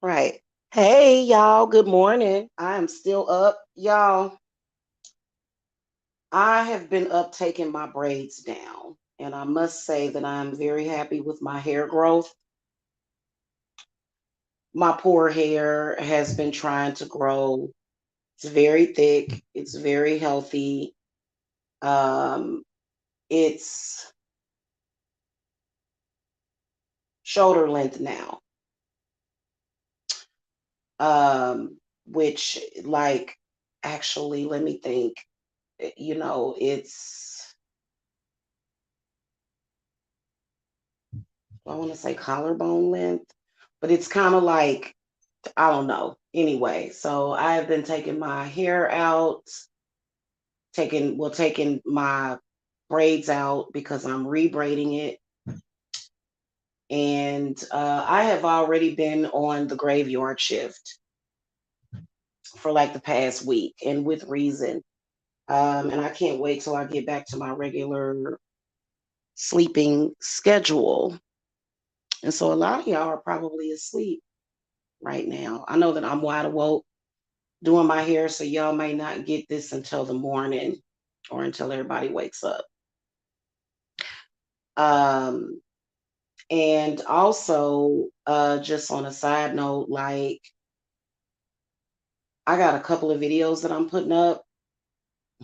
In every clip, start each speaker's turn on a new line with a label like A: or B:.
A: Right. Hey, y'all. Good morning. I am still up. Y'all, I have been up taking my braids down, and I must say that I'm very happy with my hair growth. My poor hair has been trying to grow. It's very thick, it's very healthy. Um, it's shoulder length now. Which, like, actually, let me think. It's, I want to say collarbone length, but it's kind of like, I don't know. Anyway, so I have been taking my hair out, taking my braids out because I'm rebraiding it. And I have already been on the graveyard shift for like the past week, and with reason. And I can't wait till I get back to my regular sleeping schedule. And so a lot of y'all are probably asleep right now. I know that I'm wide awake doing my hair, so y'all may not get this until the morning or until everybody wakes up. Um, and also, just on a side note, like I got a couple of videos that I'm putting up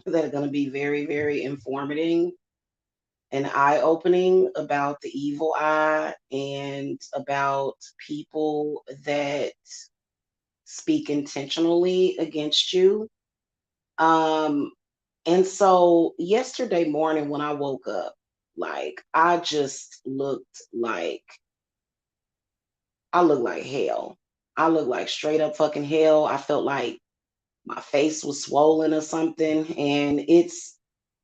A: that are going to be very, very informative and eye opening about the evil eye and about people that speak intentionally against you. Um, and so yesterday morning when I woke up, like I looked like hell. I looked like straight up fucking hell. I felt like my face was swollen or something. And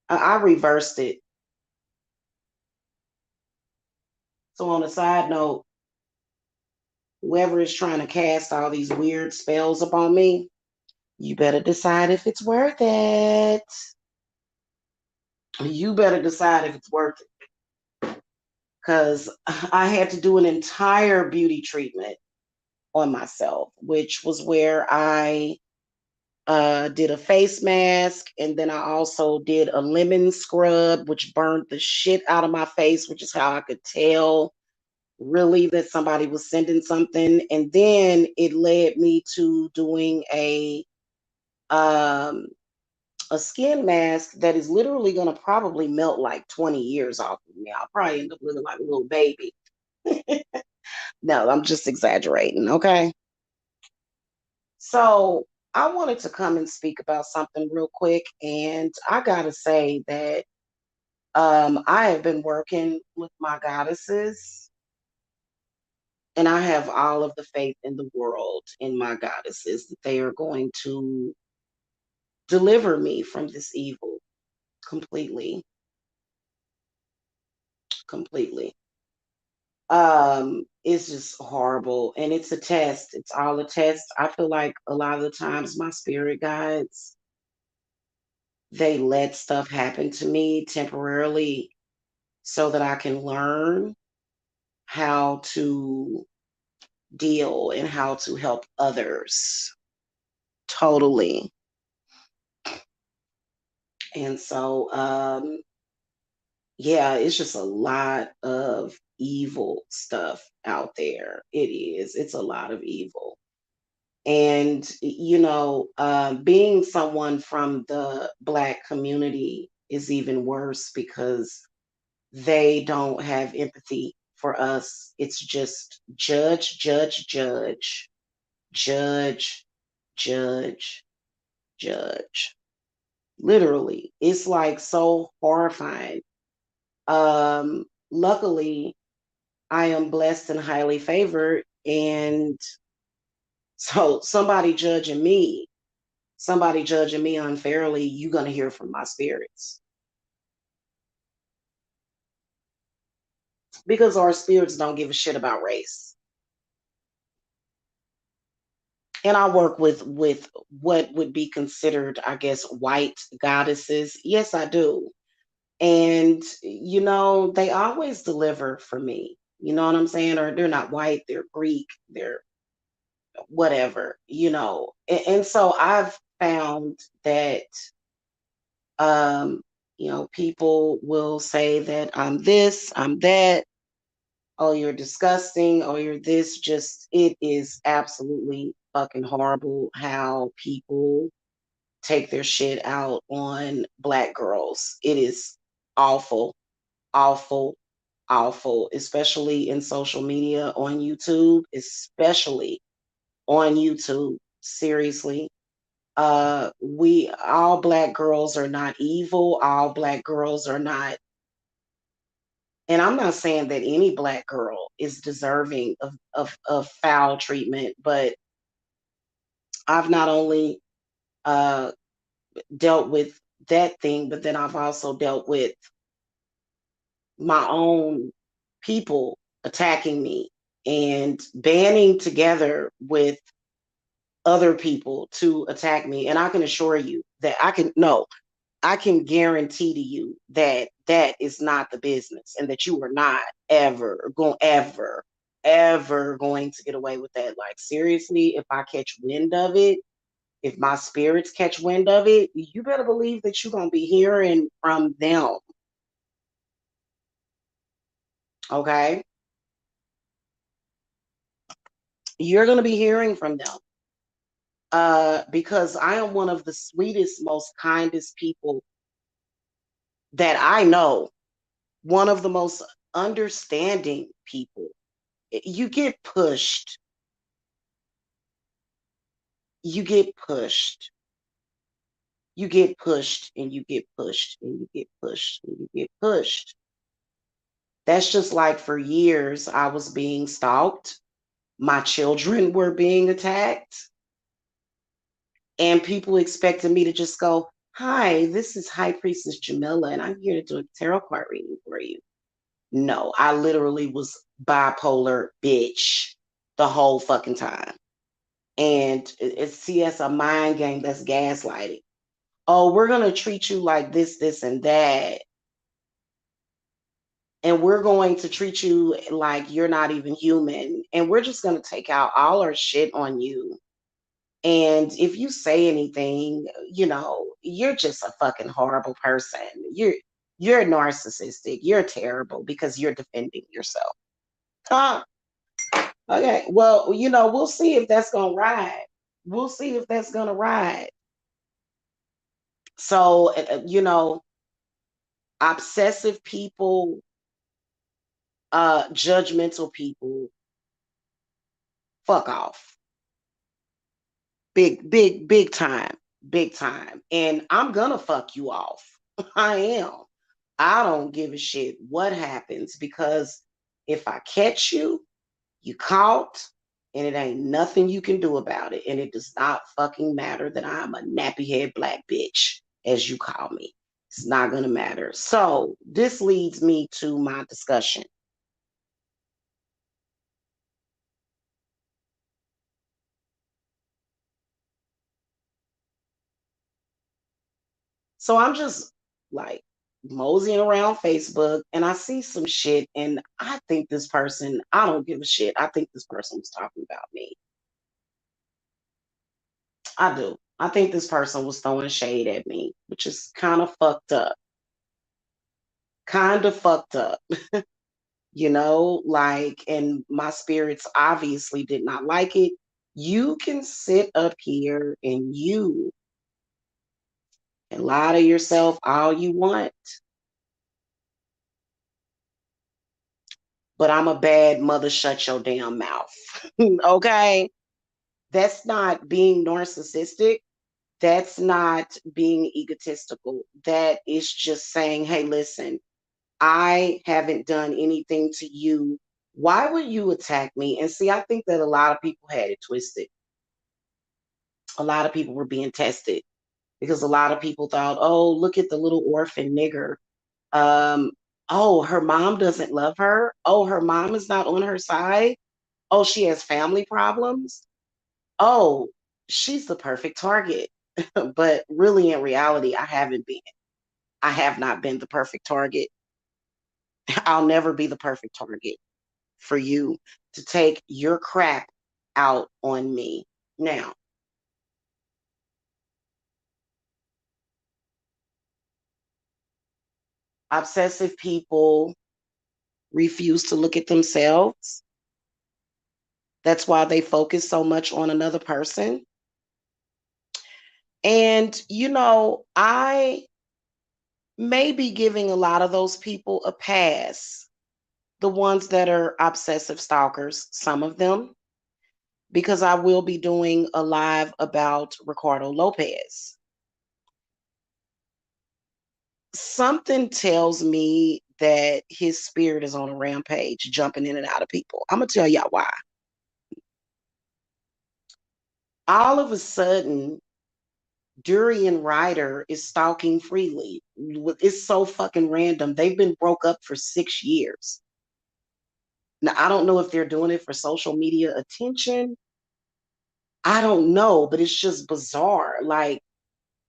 A: I reversed it. So on a side note, whoever is trying to cast all these weird spells upon me, you better decide if it's worth it. You better decide if it's worth it. Because I had to do an entire beauty treatment on myself, which was where I did a face mask, and then I also did a lemon scrub, which burned the shit out of my face, which is how I could tell really that somebody was sending something. And then it led me to doing um, a skin mask that is literally going to probably melt like 20 years off of me. I'll probably end up looking like a little baby. No, I'm just exaggerating. Okay. So I wanted to come and speak about something real quick. And I got to say that I have been working with my goddesses, and I have all of the faith in the world in my goddesses that they are going to deliver me from this evil completely, completely. It's just horrible, and it's a test. It's all a test. I feel like a lot of the times my spirit guides, they let stuff happen to me temporarily so that I can learn how to deal and how to help others. Totally. And so yeah, it's just a lot of evil stuff out there. It is. It's a lot of evil. And, being someone from the Black community is even worse because they don't have empathy for us. It's just judge, judge, judge, judge, judge, judge. Literally, it's like so horrifying. Luckily, I am blessed and highly favored. And so somebody judging me unfairly, you're going to hear from my spirits because our spirits don't give a shit about race. And I work with what would be considered, I guess, white goddesses. Yes, I do. And they always deliver for me. You know what I'm saying? Or they're not white, they're Greek, they're whatever, and so I've found that um, people will say that I'm this, I'm that, oh, you're disgusting, oh, you're this. Just, it is absolutely fucking horrible how people take their shit out on Black girls. It is awful, awful, awful, especially in social media, on YouTube, especially on YouTube. Seriously. We all Black girls are not evil. All Black girls are not, and I'm not saying that any Black girl is deserving of foul treatment, but I've not only uh, dealt with that thing, but then I've also dealt with my own people attacking me and banding together with other people to attack me. And I can assure you that I can guarantee to you that that is not the business, and that you are not ever going to get away with that. Like, seriously, if I catch wind of it, if my spirits catch wind of it, you better believe that you're going to be hearing from them. Okay? You're going to be hearing from them. Because I am one of the sweetest, most kindest people that I know, one of the most understanding people. You get pushed, you get pushed, you get pushed, and you get pushed, and you get pushed, and you get pushed. That's just like, for years, I was being stalked. My children were being attacked, and people expected me to just go, "Hi, this is High Priestess Jamila, and I'm here to do a tarot card reading for you." No, I literally was bipolar bitch the whole fucking time. And see, that's a mind game, that's gaslighting. Oh, we're going to treat you like this, and that. And we're going to treat you like you're not even human. And we're just going to take out all our shit on you. And if you say anything, you're just a fucking horrible person. You're narcissistic. You're terrible because you're defending yourself. Huh? Okay. Well, we'll see if that's gonna ride. We'll see if that's gonna ride. So, obsessive people, judgmental people, fuck off. Big, big, big time. Big time. And I'm gonna fuck you off. I am. I don't give a shit what happens, because if I catch you, you caught, and it ain't nothing you can do about it. And it does not fucking matter that I'm a nappy head Black bitch, as you call me. It's not going to matter. So this leads me to my discussion. So I'm just like moseying around Facebook, and I see some shit, and I think this person, I don't give a shit. I think this person was talking about me. I do. I think this person was throwing shade at me, which is kind of fucked up. Kind of fucked up. Like, and my spirits obviously did not like it. You can sit up here and you can lie to yourself all you want, but I'm a bad mother, shut your damn mouth. Okay? That's not being narcissistic. That's not being egotistical. That is just saying, hey, listen, I haven't done anything to you. Why would you attack me? And see, I think that a lot of people had it twisted. A lot of people were being tested, because a lot of people thought, oh, look at the little orphan nigger. Um, oh, her mom doesn't love her. Oh, her mom is not on her side. Oh, she has family problems. Oh, she's the perfect target. But really, in reality, I haven't been. I have not been the perfect target. I'll never be the perfect target for you to take your crap out on me. Now, obsessive people refuse to look at themselves. That's why they focus so much on another person. And, I may be giving a lot of those people a pass, the ones that are obsessive stalkers, some of them, because I will be doing a live about Ricardo Lopez. Something tells me that his spirit is on a rampage, jumping in and out of people. I'm going to tell y'all why. All of a sudden, Durian Ryder is stalking freely. It's so fucking random. They've been broke up for 6 years. Now, I don't know if they're doing it for social media attention. I don't know, but it's just bizarre. Like,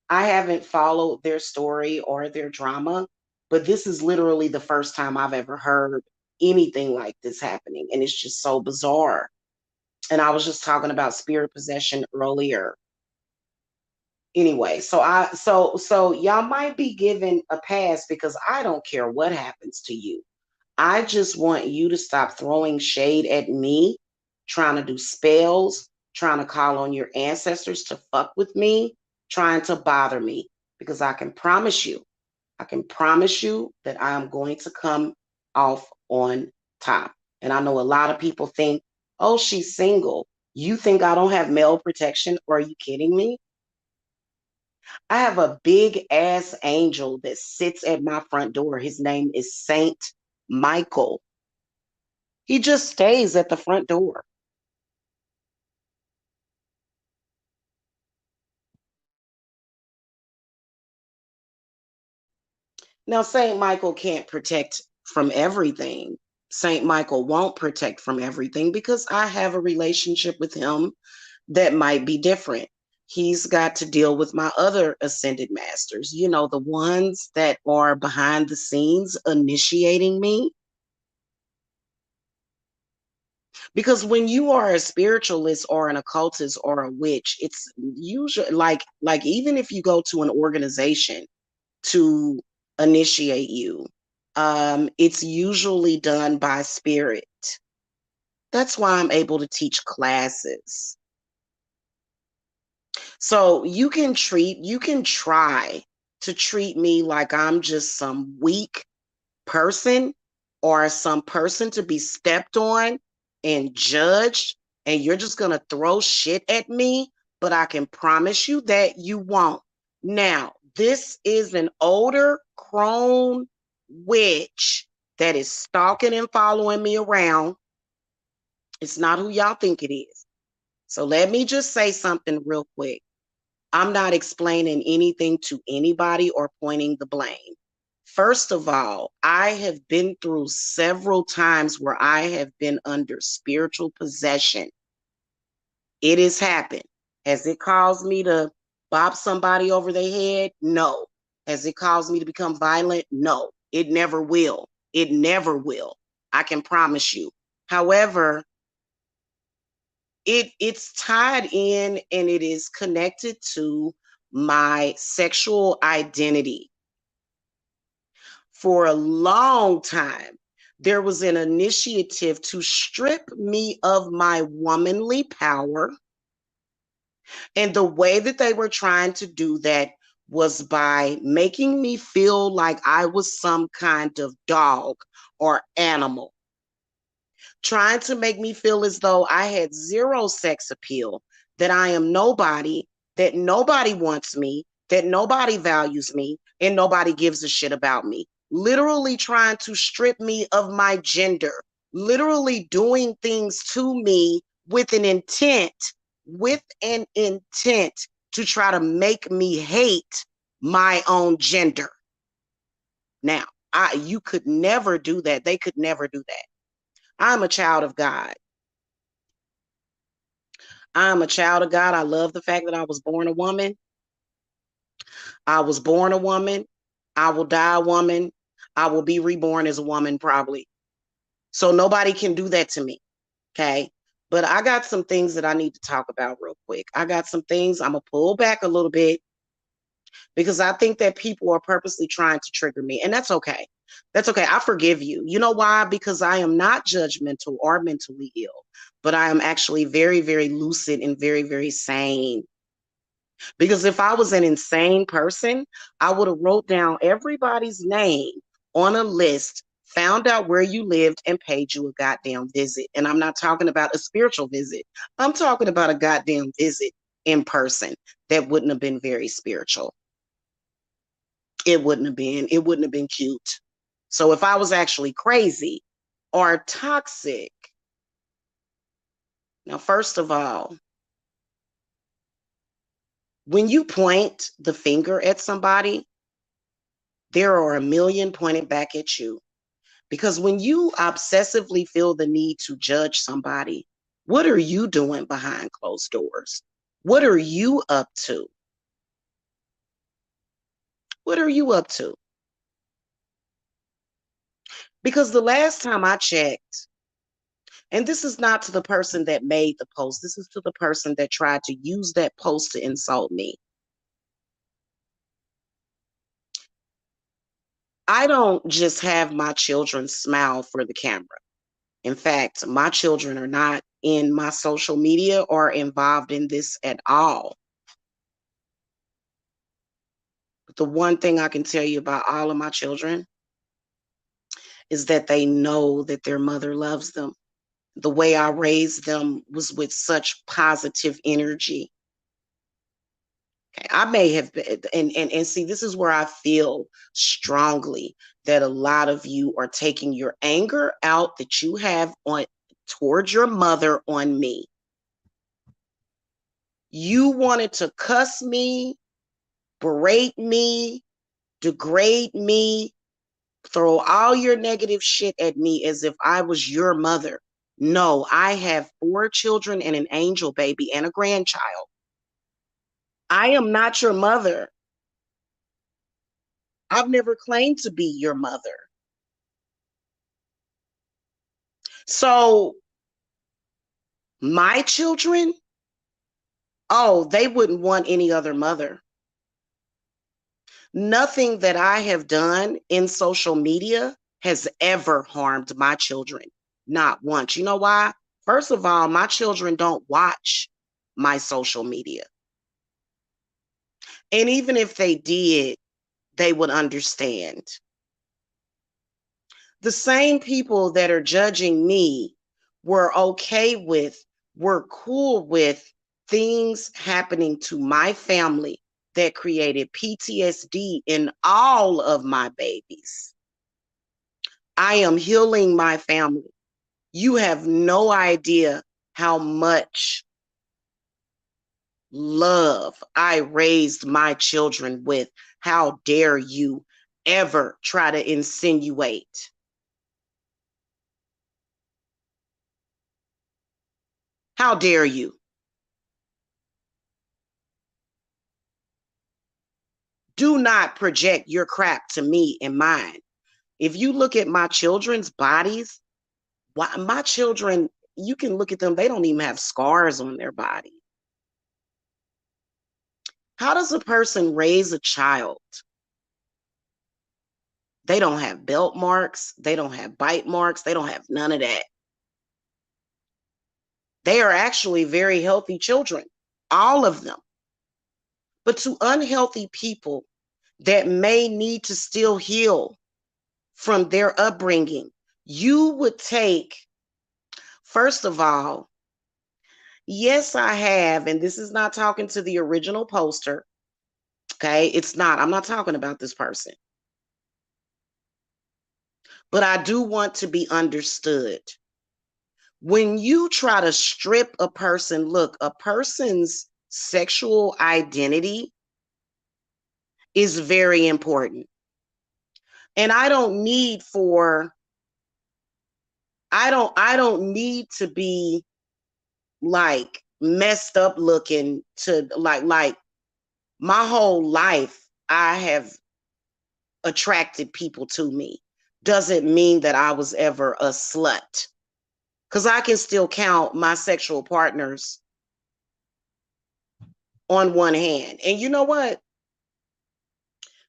A: I haven't followed their story or their drama, but this is literally the first time I've ever heard anything like this happening. And it's just so bizarre. And I was just talking about spirit possession earlier. Anyway, so y'all might be given a pass because I don't care what happens to you. I just want you to stop throwing shade at me, trying to do spells, trying to call on your ancestors to fuck with me, trying to bother me. Because I can promise you that I am going to come off on top. And I know a lot of people think, oh, she's single. You think I don't have male protection? Or are you kidding me? I have a big ass angel that sits at my front door. His name is Saint Michael. He just stays at the front door. Now, Saint Michael can't protect from everything. Saint Michael won't protect from everything because I have a relationship with him that might be different. He's got to deal with my other ascended masters, the ones that are behind the scenes initiating me. Because when you are a spiritualist or an occultist or a witch, it's usually like even if you go to an organization to initiate you, it's usually done by spirit. That's why I'm able to teach classes. So you can try to treat me like I'm just some weak person or some person to be stepped on and judged, and you're just going to throw shit at me, but I can promise you that you won't. Now, this is an older crone witch that is stalking and following me around. It's not who y'all think it is. So let me just say something real quick. I'm not explaining anything to anybody or pointing the blame. First of all, I have been through several times where I have been under spiritual possession. It has happened. Has it caused me to bop somebody over their head? No. Has it caused me to become violent? No. It never will. It never will. I can promise you. However, it's tied in and it is connected to my sexual identity. For a long time, there was an initiative to strip me of my womanly power. And the way that they were trying to do that was by making me feel like I was some kind of dog or animal, trying to make me feel as though I had zero sex appeal, that I am nobody, that nobody wants me, that nobody values me, and nobody gives a shit about me. Literally trying to strip me of my gender, literally doing things to me with an intent to try to make me hate my own gender. Now, you could never do that. They could never do that. I'm a child of God. I'm a child of God. I love the fact that I was born a woman. I was born a woman. I will die a woman. I will be reborn as a woman probably. So nobody can do that to me. Okay. But I got some things that I need to talk about real quick. I got some things I'm going to pull back a little bit because I think that people are purposely trying to trigger me. And that's okay. That's okay. I forgive you. You know why? Because I am not judgmental or mentally ill, but I am actually very, very lucid and very, very sane. Because if I was an insane person, I would have wrote down everybody's name on a list, found out where you lived, and paid you a goddamn visit. And I'm not talking about a spiritual visit. I'm talking about a goddamn visit in person. That wouldn't have been very spiritual. It wouldn't have been. It wouldn't have been cute. So if I was actually crazy or toxic, now, first of all, when you point the finger at somebody, there are a million pointed back at you. Because when you obsessively feel the need to judge somebody, what are you doing behind closed doors? What are you up to? What are you up to? Because the last time I checked, and this is not to the person that made the post, this is to the person that tried to use that post to insult me. I don't just have my children smile for the camera. In fact, my children are not in my social media or involved in this at all. But the one thing I can tell you about all of my children is that they know that their mother loves them. The way I raised them was with such positive energy. Okay, I may have been, and see, this is where I feel strongly that a lot of you are taking your anger out that you have on towards your mother on me. You wanted to cuss me, berate me, degrade me, throw all your negative shit at me as if I was your mother. No, I have 4 children and an angel baby and a grandchild. I am not your mother. I've never claimed to be your mother. So my children, oh, they wouldn't want any other mother. Nothing that I have done in social media has ever harmed my children. Not once. You know why? First of all, my children don't watch my social media. And even if they did, they would understand. The same people that are judging me were okay with, were cool with things happening to my family that created PTSD in all of my babies. I am healing my family. You have no idea how much love I raised my children with. How dare you ever try to insinuate? How dare you? Do not project your crap to me and mine. If you look at my children's bodies, why my children, you can look at them, they don't even have scars on their body. How does a person raise a child? They don't have belt marks, they don't have bite marks, they don't have none of that. They are actually very healthy children, all of them. But to unhealthy people that may need to still heal from their upbringing, you would take, first of all, yes, I have, and this is not talking to the original poster. Okay, it's not. I'm not talking about this person. But I do want to be understood. When you try to strip a person, look, a person's sexual identity is very important. And I don't need to be like messed up looking to like my whole life I have attracted people to me. Doesn't mean that I was ever a slut. Because I can still count my sexual partners on one hand. And you know what?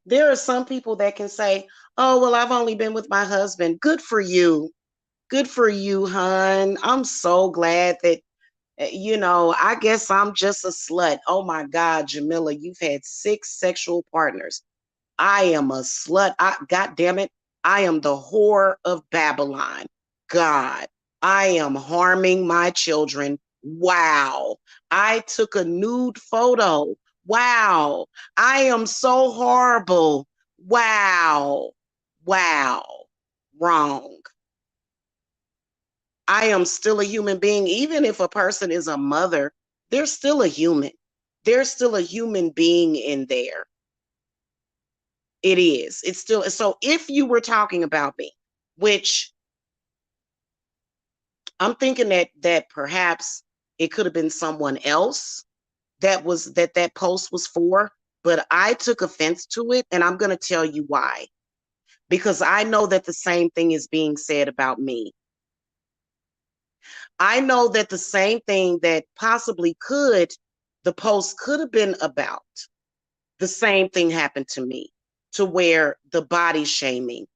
A: There are some people that can say, oh, well, I've only been with my husband. Good for you. Good for you, hun. I'm so glad that, I guess I'm just a slut. Oh my God, Jamila, you've had 6 sexual partners. I am a slut. God damn it. I am the whore of Babylon. God, I am harming my children. Wow. I took a nude photo. Wow. I am so horrible. Wow. Wow. Wrong. I am still a human being. Even if a person is a mother, they're still a human. There's still a human being in there. It is. It's still. So if you were talking about me, which I'm thinking that perhaps it could have been someone else that post was for, but I took offense to it, and I'm going to tell you why. Because I know that the same thing is being said about me. I know that the same thing that possibly the post could have been about, the same thing happened to me, to where the body shaming,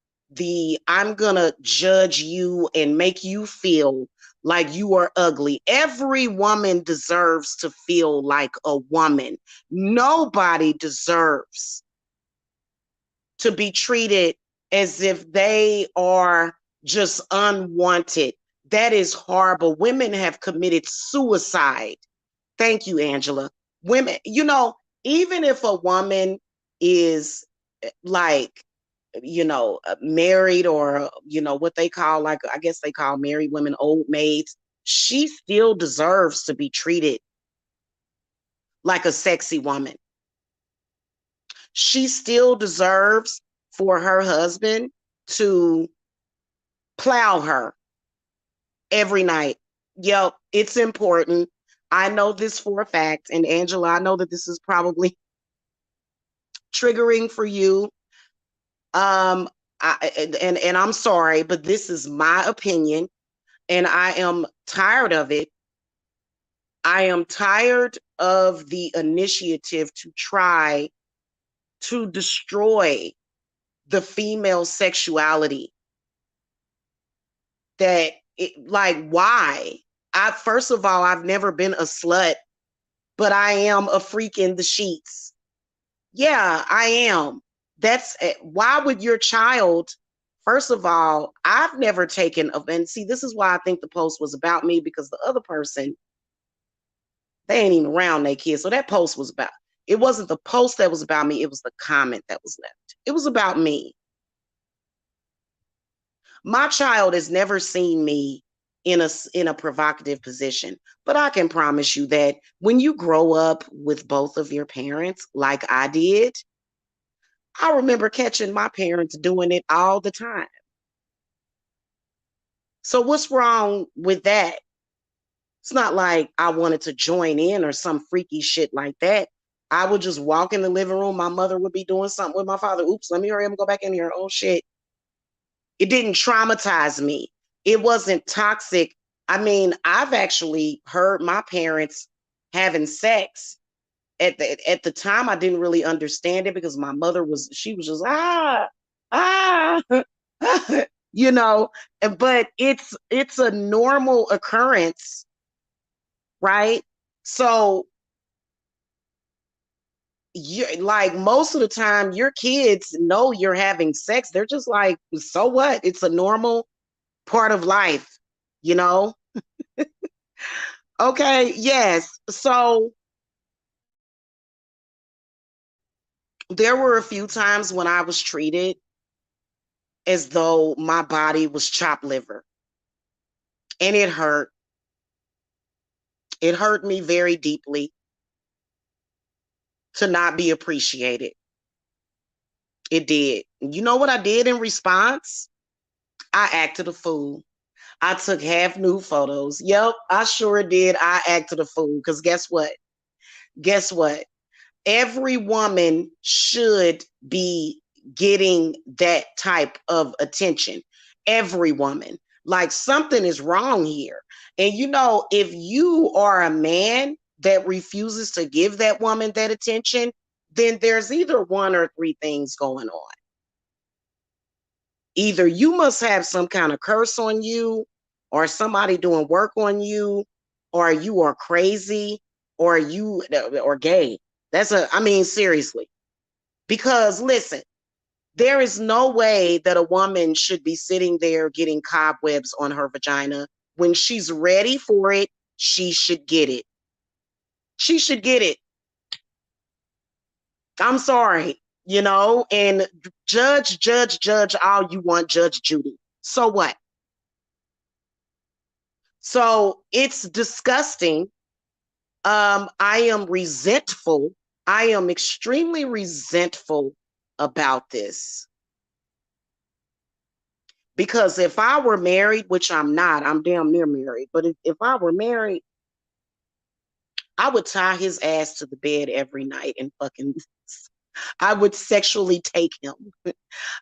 A: I'm going to judge you and make you feel like you are ugly. Every woman deserves to feel like a woman. Nobody deserves to be treated as if they are just unwanted. That is horrible. Women have committed suicide. Thank you, Angela. Women, even if a woman is like, married, or, what they call, like, I guess they call married women old maids, she still deserves to be treated like a sexy woman. She still deserves for her husband to plow her every night. Yep, it's important. I know this for a fact. And Angela, I know that this is probably triggering for you. And I'm sorry, but this is my opinion, and I am tired of it. I am tired of the initiative to try to destroy the female sexuality. Why? First of all, I've never been a slut, but I am a freak in the sheets. Yeah, I am. Why would your child, first of all, I've never taken, and see, this is why I think the post was about me, because the other person, they ain't even around their kids. So that post was about, it wasn't the post that was about me, it was the comment that was left. It was about me. My child has never seen me in a provocative position, but I can promise you that when you grow up with both of your parents, like I did, I remember catching my parents doing it all the time. So what's wrong with that? It's not like I wanted to join in or some freaky shit like that. I would just walk in the living room. My mother would be doing something with my father. Oops, let me hurry up and go back in here. Oh shit. It didn't traumatize me. It wasn't toxic. I mean, I've actually heard my parents having sex. At the time, I didn't really understand it, because my mother she was just, you know, but it's a normal occurrence, right? So you, like, most of the time your kids know you're having sex. They're just like, so what? It's a normal part of life, you know? Okay, yes. So there were a few times when I was treated as though my body was chopped liver. And it hurt. It hurt me very deeply to not be appreciated. It did. You know what I did in response? I acted a fool. I took half nude photos. Yep, I sure did. I acted a fool, because guess what? Guess what? Every woman should be getting that type of attention. Every woman. Like something is wrong here. And you know, if you are a man that refuses to give that woman that attention, then there's either one or three things going on. Either you must have some kind of curse on you, or somebody doing work on you, or you are crazy, or you or gay. I mean, seriously. Because listen, there is no way that a woman should be sitting there getting cobwebs on her vagina. When she's ready for it, she should get it. She should get it. I'm sorry, and judge all you want, Judge Judy. So what? So it's disgusting. I am resentful. I am extremely resentful about this. Because if I were married, which I'm not, I'm damn near married, but if I were married, I would tie his ass to the bed every night and fucking, I would sexually take him.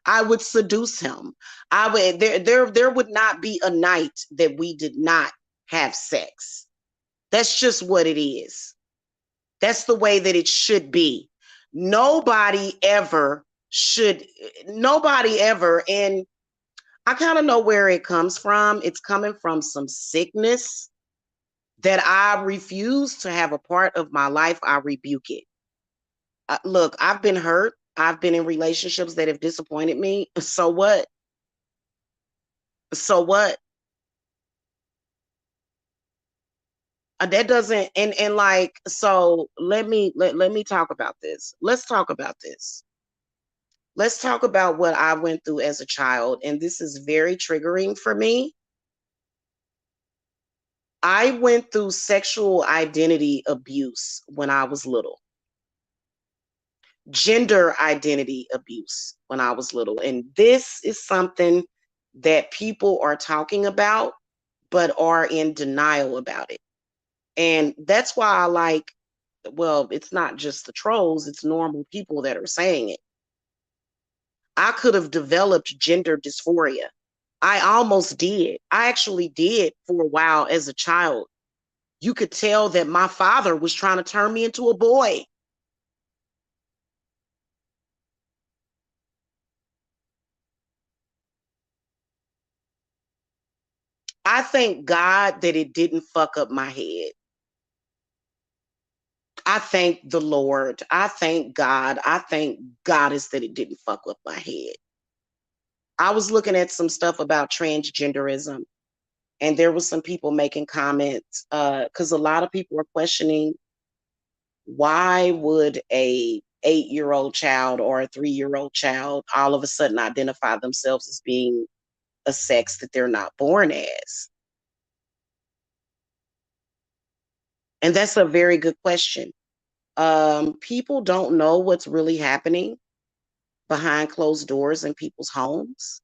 A: I would seduce him. There would not be a night that we did not have sex. That's just what it is. That's the way that it should be. Nobody ever should, nobody ever, and I kind of know where it comes from. It's coming from some sickness that I refuse to have a part of my life. I rebuke it. Look, I've been hurt. I've been in relationships that have disappointed me. So what? So what? That doesn't and like so let me talk about this. Let's talk about this. Let's talk about what I went through as a child, and this is very triggering for me. I went through sexual identity abuse when I was little. Gender identity abuse when I was little. And this is something that people are talking about, but are in denial about it. And that's why I like, well, it's not just the trolls, it's normal people that are saying it. I could have developed gender dysphoria. I almost did. I actually did for a while as a child. You could tell that my father was trying to turn me into a boy. I thank God that it didn't fuck up my head. I thank the Lord. I thank God. I thank Goddess that it didn't fuck up my head. I was looking at some stuff about transgenderism, and there was some people making comments because a lot of people are questioning why would a 8-year-old child or a 3-year-old child all of a sudden identify themselves as being a sex that they're not born as? And that's a very good question. People don't know what's really happening behind closed doors in people's homes.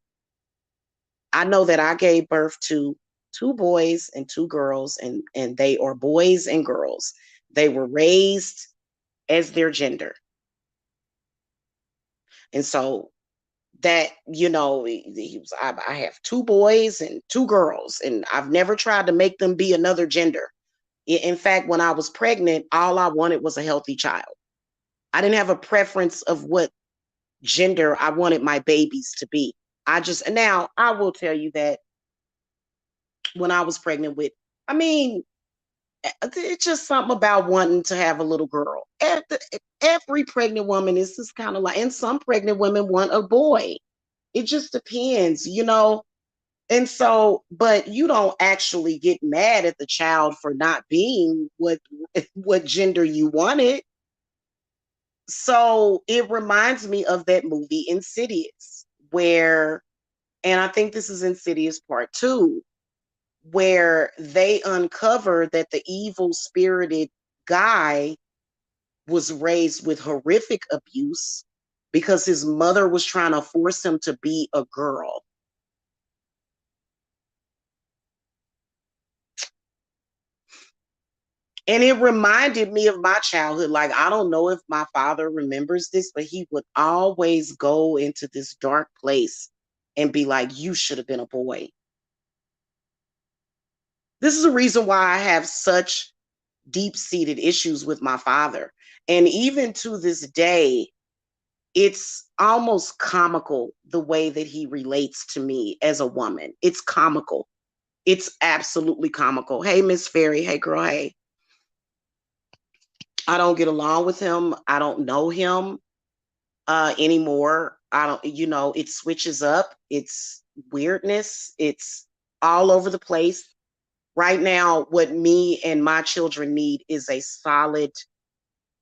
A: I know that I gave birth to two boys and two girls, and they are boys and girls. They were raised as their gender. And so that, I have two boys and two girls, and I've never tried to make them be another gender. In fact, when I was pregnant, all I wanted was a healthy child. I didn't have a preference of what gender I wanted my babies to be. Now I will tell you that when I was pregnant with, I mean, it's just something about wanting to have a little girl. Every pregnant woman is just kind of like, and some pregnant women want a boy. It just depends. And so, but you don't actually get mad at the child for not being what gender you wanted. So it reminds me of that movie Insidious, where, and I think this is Insidious Part 2, where they uncover that the evil spirited guy was raised with horrific abuse because his mother was trying to force him to be a girl. And it reminded me of my childhood. Like, I don't know if my father remembers this, but he would always go into this dark place and be like, you should have been a boy. This is the reason why I have such deep-seated issues with my father. And even to this day, it's almost comical the way that he relates to me as a woman. It's comical. It's absolutely comical. Hey, Miss Fairy. Hey, girl. Hey. I don't get along with him. I don't know him anymore. I don't, it switches up. It's weirdness. It's all over the place. Right now, what me and my children need is a solid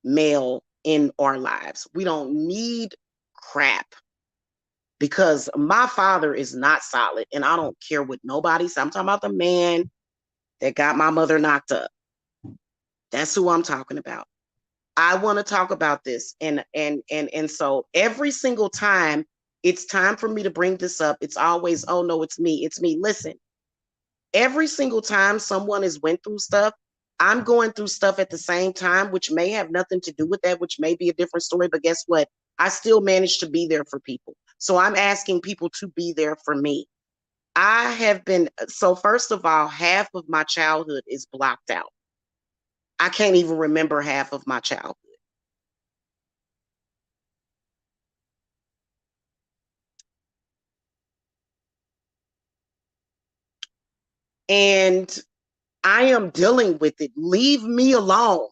A: male in our lives. We don't need crap because my father is not solid and I don't care what nobody says. I'm talking about the man that got my mother knocked up. That's who I'm talking about. I want to talk about this. And so every single time it's time for me to bring this up, it's always, oh no, it's me. It's me. Listen, every single time someone is went through stuff, I'm going through stuff at the same time, which may have nothing to do with that, which may be a different story. But guess what? I still manage to be there for people. So I'm asking people to be there for me. I have been, so first of all, half of my childhood is blocked out. I can't even remember half of my childhood. And I am dealing with it. Leave me alone.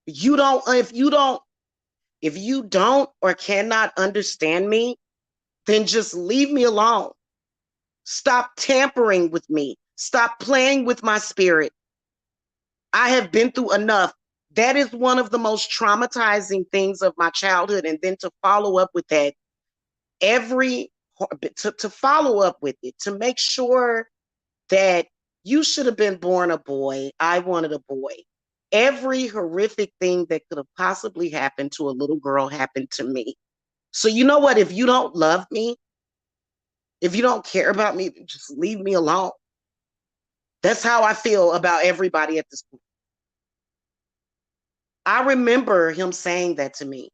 A: You don't, if you don't or cannot understand me, then just leave me alone. Stop tampering with me. Stop playing with my spirit. I have been through enough. That is one of the most traumatizing things of my childhood. And then to follow up with that, to follow up with it, to make sure that you should have been born a boy. I wanted a boy. Every horrific thing that could have possibly happened to a little girl happened to me. So you know what? If you don't love me, if you don't care about me, just leave me alone. That's how I feel about everybody at this point. I remember him saying that to me.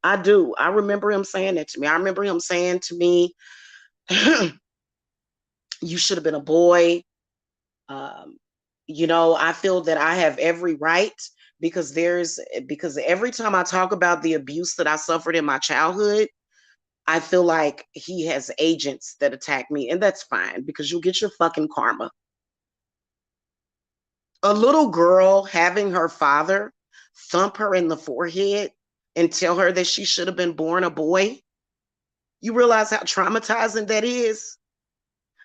A: I do. I remember him saying that to me. I remember him saying to me, you should have been a boy. Um, I feel that I have every right because every time I talk about the abuse that I suffered in my childhood, I feel like he has agents that attack me, and that's fine because you'll get your fucking karma. A little girl having her father thump her in the forehead and tell her that she should have been born a boy. You realize how traumatizing that is?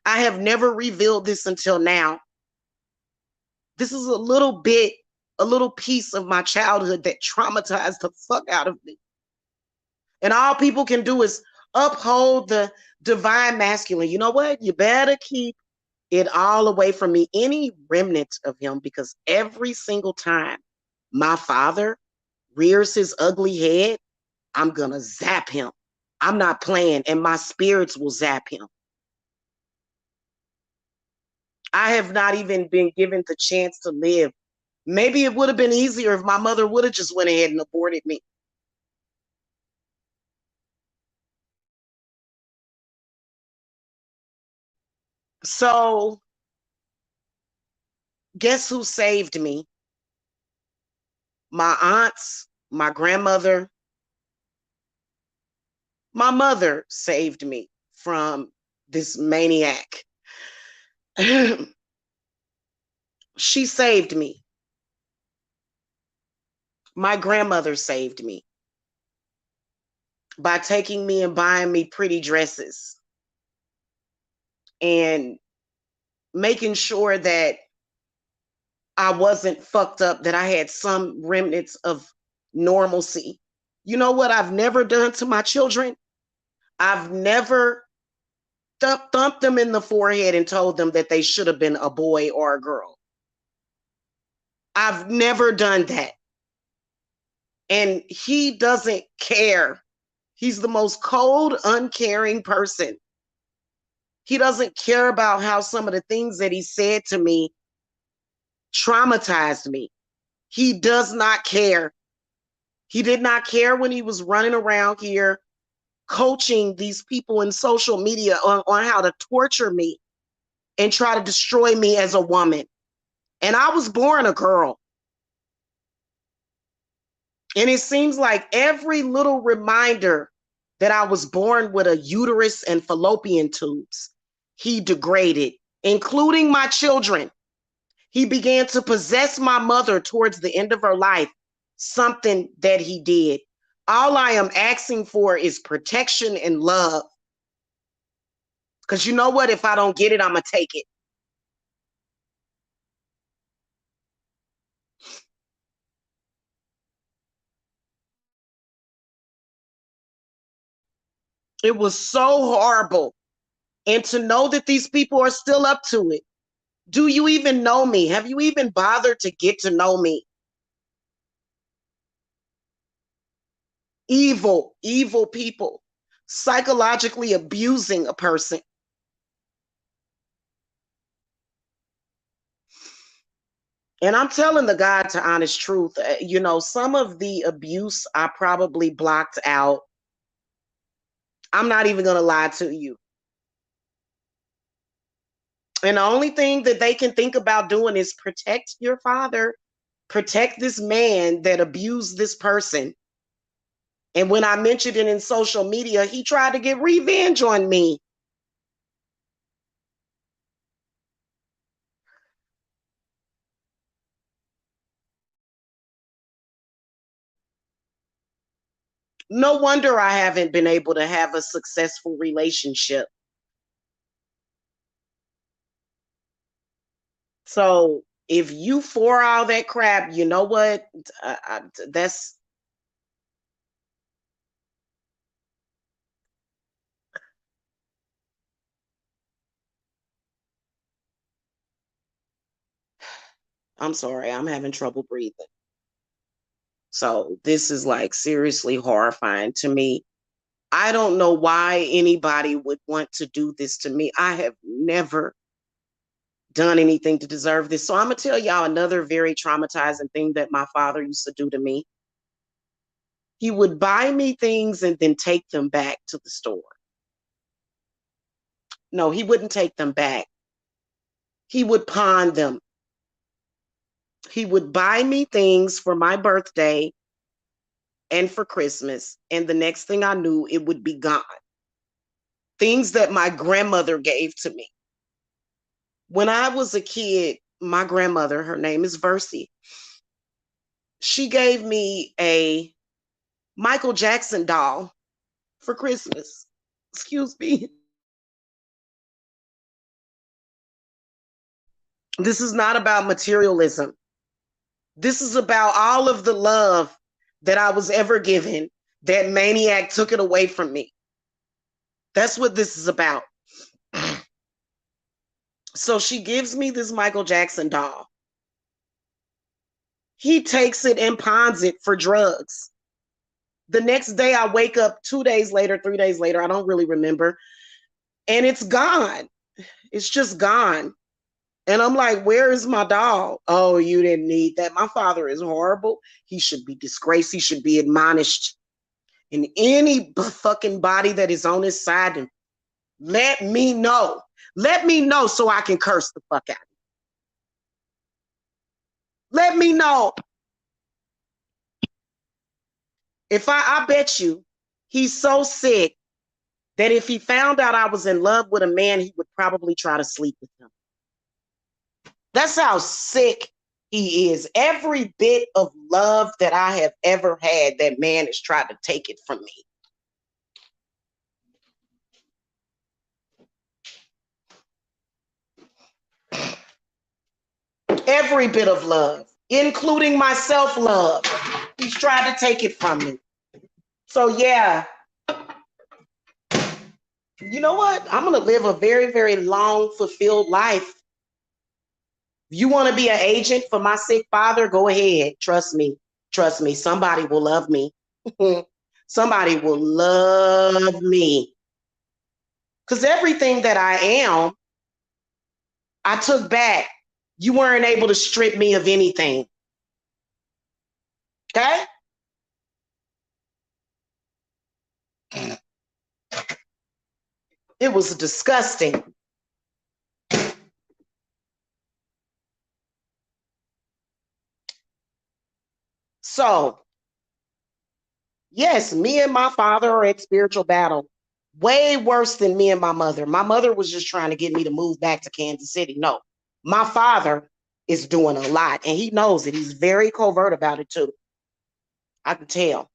A: I have never revealed this until now. This is a little piece of my childhood that traumatized the fuck out of me. And all people can do is uphold the divine masculine. You know what? You better keep it all away from me, any remnant of him, because every single time my father rears his ugly head, I'm going to zap him. I'm not playing, and my spirits will zap him. I have not even been given the chance to live. Maybe it would have been easier if my mother would have just went ahead and aborted me. So, guess who saved me? My aunts, my grandmother, my mother saved me from this maniac. She saved me. My grandmother saved me by taking me and buying me pretty dresses and making sure that I wasn't fucked up, that I had some remnants of normalcy. You know what I've never done to my children? I've never thumped them in the forehead and told them that they should have been a boy or a girl. I've never done that. And he doesn't care. He's the most cold, uncaring person. He doesn't care about how some of the things that he said to me traumatized me. He does not care. He did not care when he was running around here coaching these people in social media on how to torture me. and try to destroy me as a woman. And I was born a girl. And it seems like every little reminder that I was born with a uterus and fallopian tubes, he degraded, including my children. He began to possess my mother towards the end of her life, something that he did. All I am asking for is protection and love. Because you know what? If I don't get it, I'm going to take it. It was so horrible. And to know that these people are still up to it. Do you even know me? Have you even bothered to get to know me? Evil, evil people psychologically abusing a person. And I'm telling the God to honest truth. You know, some of the abuse I probably blocked out. I'm not even going to lie to you. And the only thing that they can think about doing is protect your father, protect this man that abused this person. And when I mentioned it in social media, he tried to get revenge on me. No wonder I haven't been able to have a successful relationship. So if you for all that crap, you know what? That's I'm sorry, I'm having trouble breathing. So this is like seriously horrifying to me. I don't know why anybody would want to do this to me. I have never done anything to deserve this. So I'm going to tell y'all another very traumatizing thing that my father used to do to me. He would buy me things and then take them back to the store. No, he wouldn't take them back. He would pawn them. He would buy me things for my birthday and for Christmas. And the next thing I knew, it would be gone. Things that my grandmother gave to me. When I was a kid, my grandmother, her name is Versi, she gave me a Michael Jackson doll for Christmas. Excuse me. This is not about materialism. This is about all of the love that I was ever given. That maniac took it away from me. That's what this is about. So she gives me this Michael Jackson doll. He takes it and pawns it for drugs. The next day, I wake up 2 days later, 3 days later, I don't really remember, and it's gone. It's just gone. And I'm like, where is my doll? Oh, you didn't need that. My father is horrible. He should be disgraced. He should be admonished. And any fucking body that is on his side, and let me know. Let me know so I can curse the fuck out of him. Let me know. If I bet you he's so sick that if he found out I was in love with a man, he would probably try to sleep with him. That's how sick he is. Every bit of love that I have ever had, that man has tried to take it from me. Every bit of love, including my self-love. He's tried to take it from me. So yeah, you know what? I'm going to live a very, very long, fulfilled life. If you want to be an agent for my sick father, go ahead. Trust me. Trust me. Somebody will love me. Somebody will love me. Because everything that I am, I took back. You weren't able to strip me of anything. Okay? It was disgusting. So, yes, me and my father are at spiritual battle. Way worse than me and my mother. My mother was just trying to get me to move back to Kansas City. No, my father is doing a lot, and he knows it. He's very covert about it too. I can tell.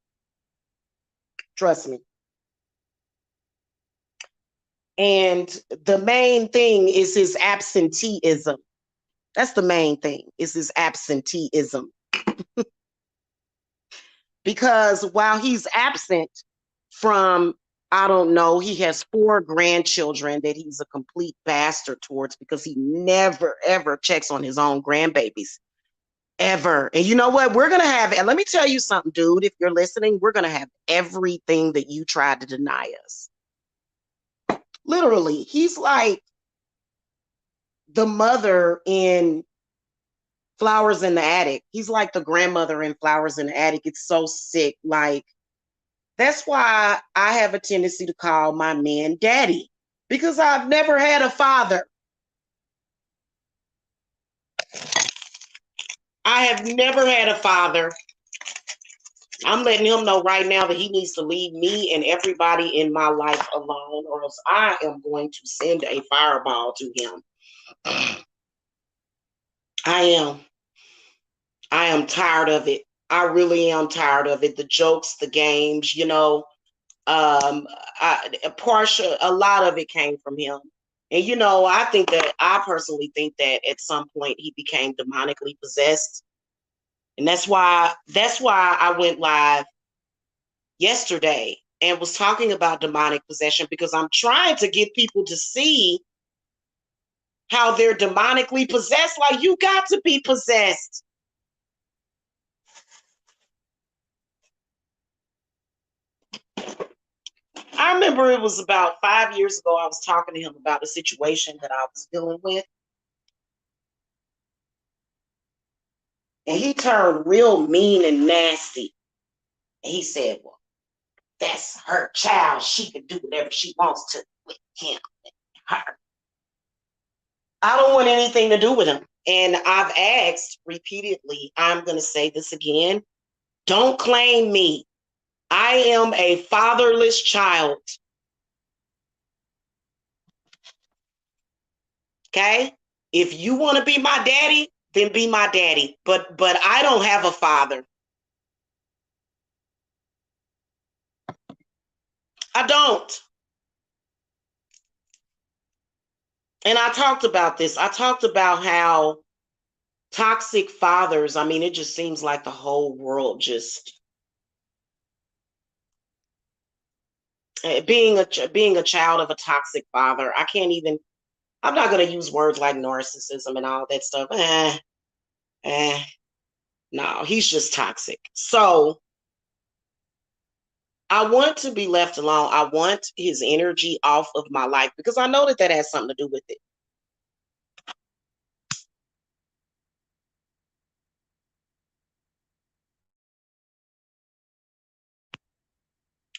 A: Trust me. And the main thing is his absenteeism. That's the main thing, is his absenteeism. Because while he's absent from, I don't know, he has 4 grandchildren that he's a complete bastard towards, because he never, ever checks on his own grandbabies. Ever. And you know what? We're going to have, and let me tell you something, dude, if you're listening, we're going to have everything that you tried to deny us. Literally, he's like the mother in Flowers in the Attic. He's like the grandmother in Flowers in the Attic. It's so sick. Like, that's why I have a tendency to call my man daddy, because I've never had a father. I have never had a father. I'm letting him know right now that he needs to leave me and everybody in my life alone, or else I am going to send a fireball to him. I am. I am tired of it. I really am tired of it. The jokes, the games, you know. A lot of it came from him. And you know, I personally think that at some point he became demonically possessed. And that's why I went live yesterday and was talking about demonic possession, because I'm trying to get people to see how they're demonically possessed. Like, you got to be possessed. I remember it was about 5 years ago, I was talking to him about a situation that I was dealing with. And he turned real mean and nasty. And he said, well, that's her child. She can do whatever she wants to with him and her. I don't want anything to do with him. And I've asked repeatedly, I'm going to say this again. Don't claim me. I am a fatherless child. Okay? If you want to be my daddy, then be my daddy. But I don't have a father. I don't. And I talked about this. I talked about how toxic fathers, I mean, it just seems like the whole world just being a child of a toxic father. I'm not going to use words like narcissism and all that stuff. No, he's just toxic. So I want to be left alone. I want his energy off of my life, because I know that that has something to do with it.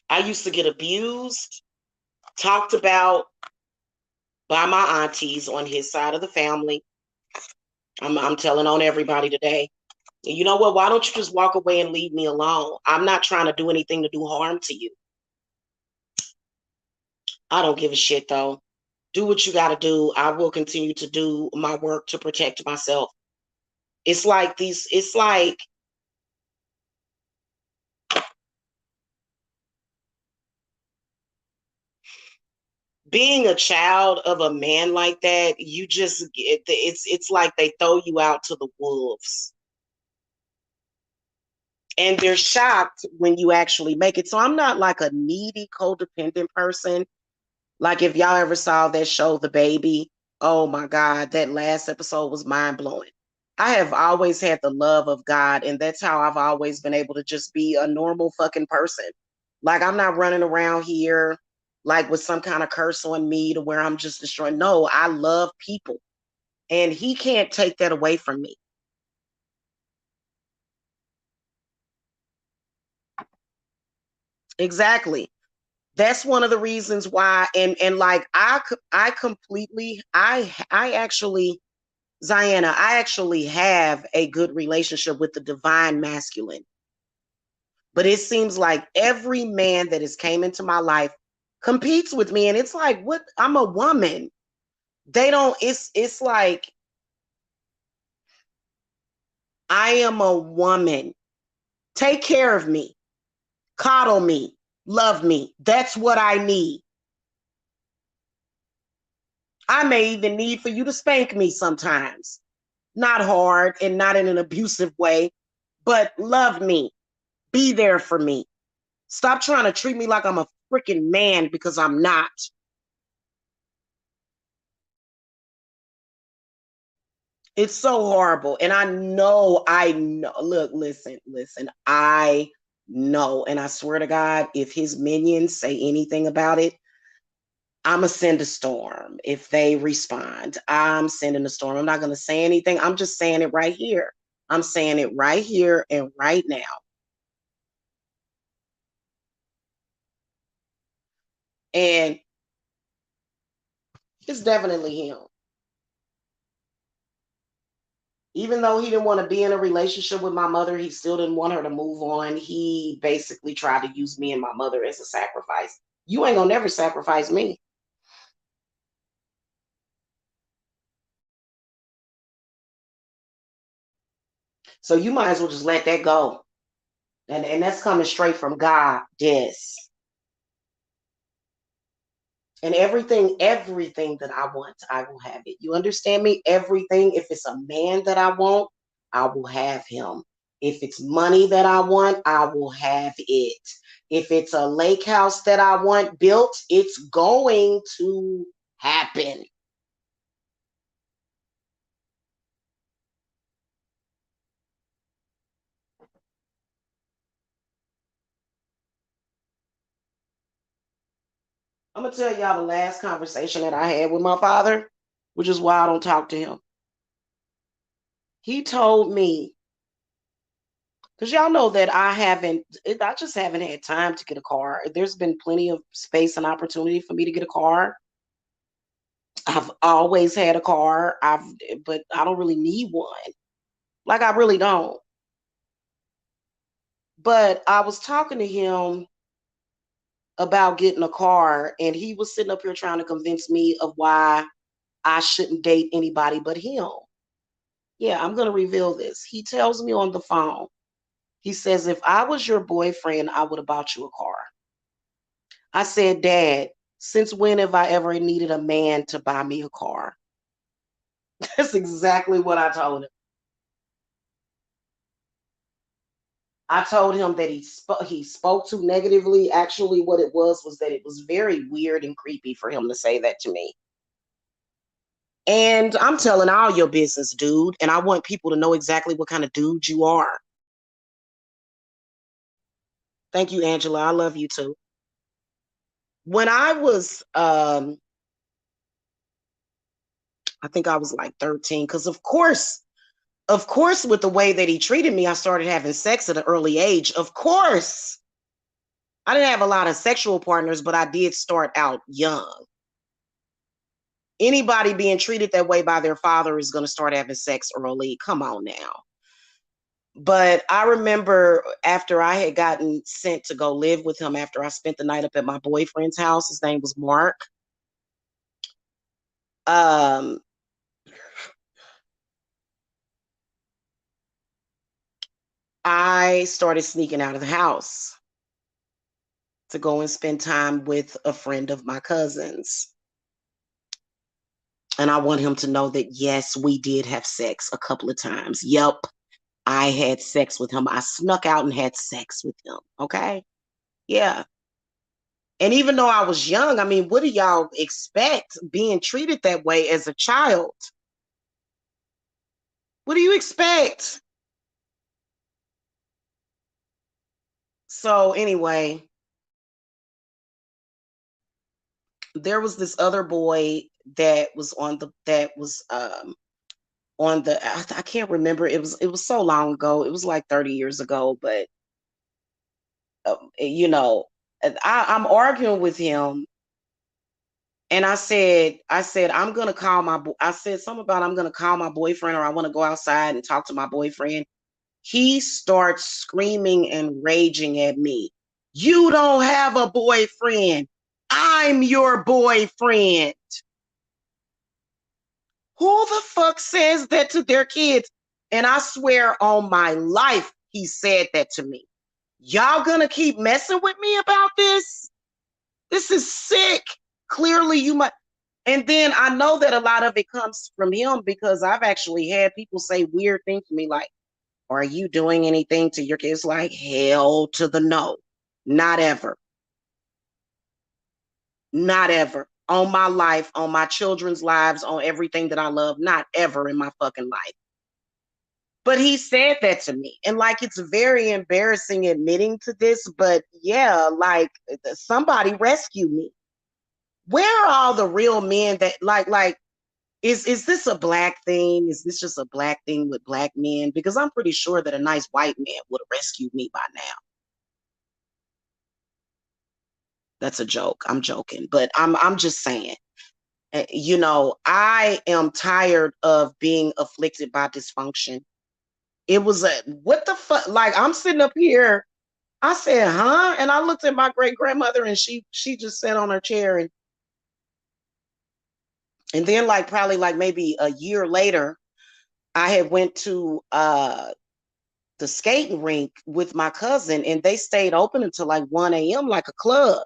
A: I used to get abused, talked about by my aunties on his side of the family. I'm telling on everybody today. You know what? Why don't you just walk away and leave me alone? I'm not trying to do anything to do harm to you. I don't give a shit though. Do what you got to do. I will continue to do my work to protect myself. It's like being a child of a man like that. It's like they throw you out to the wolves. And they're shocked when you actually make it. So I'm not like a needy, codependent person. Like, if y'all ever saw that show, The Baby, oh my God, that last episode was mind blowing. I have always had the love of God, and that's how I've always been able to just be a normal fucking person. Like, I'm not running around here like with some kind of curse on me to where I'm just destroying. No, I love people, and he can't take that away from me. Exactly. That's one of the reasons why, and like I completely I actually, Ziana, I actually have a good relationship with the divine masculine. But it seems like every man that has came into my life competes with me. And it's like, what? I'm a woman. They don't, it's like, I am a woman. Take care of me, coddle me, love me. That's what I need. I may even need for you to spank me sometimes. Not hard and not in an abusive way, but love me. Be there for me. Stop trying to treat me like I'm a freaking man because I'm not. It's so horrible. And I know. Look, listen. I know. And I swear to God, if his minions say anything about it, I'm going to send a storm. If they respond, I'm sending a storm. I'm not going to say anything. I'm just saying it right here. I'm saying it right here and right now. And it's definitely him. Even though he didn't want to be in a relationship with my mother, he still didn't want her to move on. He basically tried to use me and my mother as a sacrifice. You ain't gonna never sacrifice me. So you might as well just let that go. And that's coming straight from God. Yes. And everything that I want, I will have it. You understand me? Everything. If it's a man that I want, I will have him. If it's money that I want, I will have it. If it's a lake house that I want built, it's going to happen. I'm gonna tell y'all the last conversation that I had with my father, which is why I don't talk to him. He told me, because y'all know that I just haven't had time to get a car. There's been plenty of space and opportunity for me to get a car. I've always had a car. But I don't really need one. Like I really don't. But I was talking to him about getting a car, and he was sitting up here trying to convince me of why I shouldn't date anybody but him. Yeah, I'm gonna reveal this. He tells me on the phone, he says, if I was your boyfriend, I would have bought you a car. I said, Dad, since when have I ever needed a man to buy me a car? That's exactly what I told him. I told him that he spoke too negatively. Actually, what it was that it was very weird and creepy for him to say that to me. And I'm telling all your business, dude. And I want people to know exactly what kind of dude you are. Thank you, Angela. I love you too. When I was, I think I was like 13, because of course, with the way that he treated me, I started having sex at an early age. Of course. I didn't have a lot of sexual partners, but I did start out young. Anybody being treated that way by their father is going to start having sex early. Come on now. But I remember after I had gotten sent to go live with him, after I spent the night up at my boyfriend's house, his name was Mark. Um, I started sneaking out of the house to go and spend time with a friend of my cousin's. And I want him to know that, yes, we did have sex a couple of times. Yep, I had sex with him. I snuck out and had sex with him. Okay. Yeah. And even though I was young, I mean, what do y'all expect being treated that way as a child? What do you expect? So, anyway, there was this other boy that was on the I can't remember. It was so long ago. It was like 30 years ago, but you know, I'm arguing with him, and I said I'm gonna call I said something about I'm gonna call my boyfriend, or I want to go outside and talk to my boyfriend. He starts screaming and raging at me. You don't have a boyfriend. I'm your boyfriend. Who the fuck says that to their kids? And I swear on my life, he said that to me. Y'all gonna keep messing with me about this? This is sick. Clearly, you might. And then I know that a lot of it comes from him because I've actually had people say weird things to me like, are you doing anything to your kids? Like, hell to the no. Not ever. Not ever. On my life, on my children's lives, on everything that I love. Not ever in my fucking life. But he said that to me. And like, it's very embarrassing admitting to this, but yeah, like somebody rescue me. Where are all the real men that like is this a black thing? Is this just a black thing with black men? Because I'm pretty sure that a nice white man would have rescued me by now. That's a joke. I'm joking, but I'm just saying. You know, I am tired of being afflicted by dysfunction. It was a what the fuck? Like I'm sitting up here. I said, huh? And I looked at my great grandmother and she just sat on her chair and then like probably like maybe a year later, I had went to the skating rink with my cousin and they stayed open until like 1 a.m. like a club.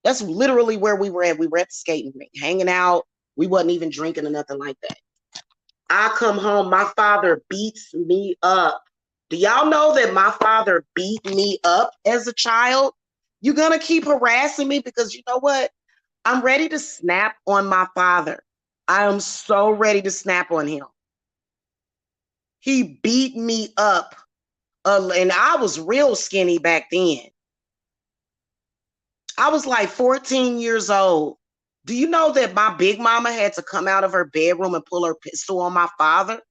A: That's literally where we were at. We were at the skating rink, hanging out. We wasn't even drinking or nothing like that. I come home, my father beats me up. Do y'all know that my father beat me up as a child? You're going to keep harassing me because you know what? I'm ready to snap on my father. I am so ready to snap on him. He beat me up. And I was real skinny back then. I was like 14 years old. Do you know that my big mama had to come out of her bedroom and pull her pistol on my father?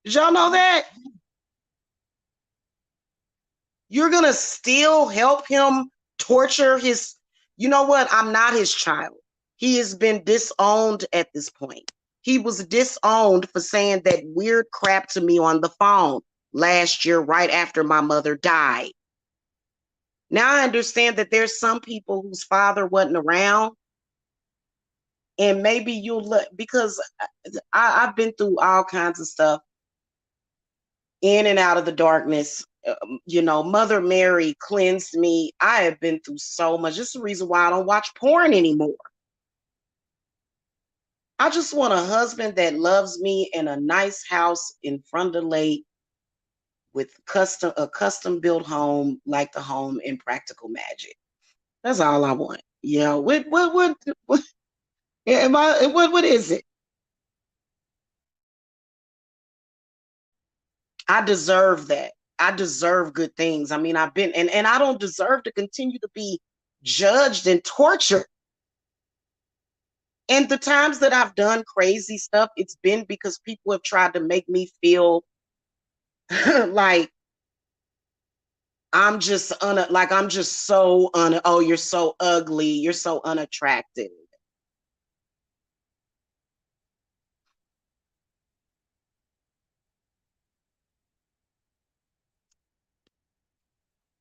A: Did y'all know that? You're going to still help him torture his. You know what? I'm not his child. He has been disowned at this point. He was disowned for saying that weird crap to me on the phone last year, right after my mother died. Now I understand that there's some people whose father wasn't around, and maybe you'll look because I've been through all kinds of stuff in and out of the darkness. You know, Mother Mary cleansed me. I have been through so much. This is the reason why I don't watch porn anymore. I just want a husband that loves me in a nice house in front of the lake with a custom built home like the home in Practical Magic. That's all I want. Yeah, what am I what is it? I deserve that. I deserve good things. I mean, I've been and I don't deserve to continue to be judged and tortured. And the times that I've done crazy stuff, it's been because people have tried to make me feel like I'm just so oh, you're so ugly, you're so unattractive.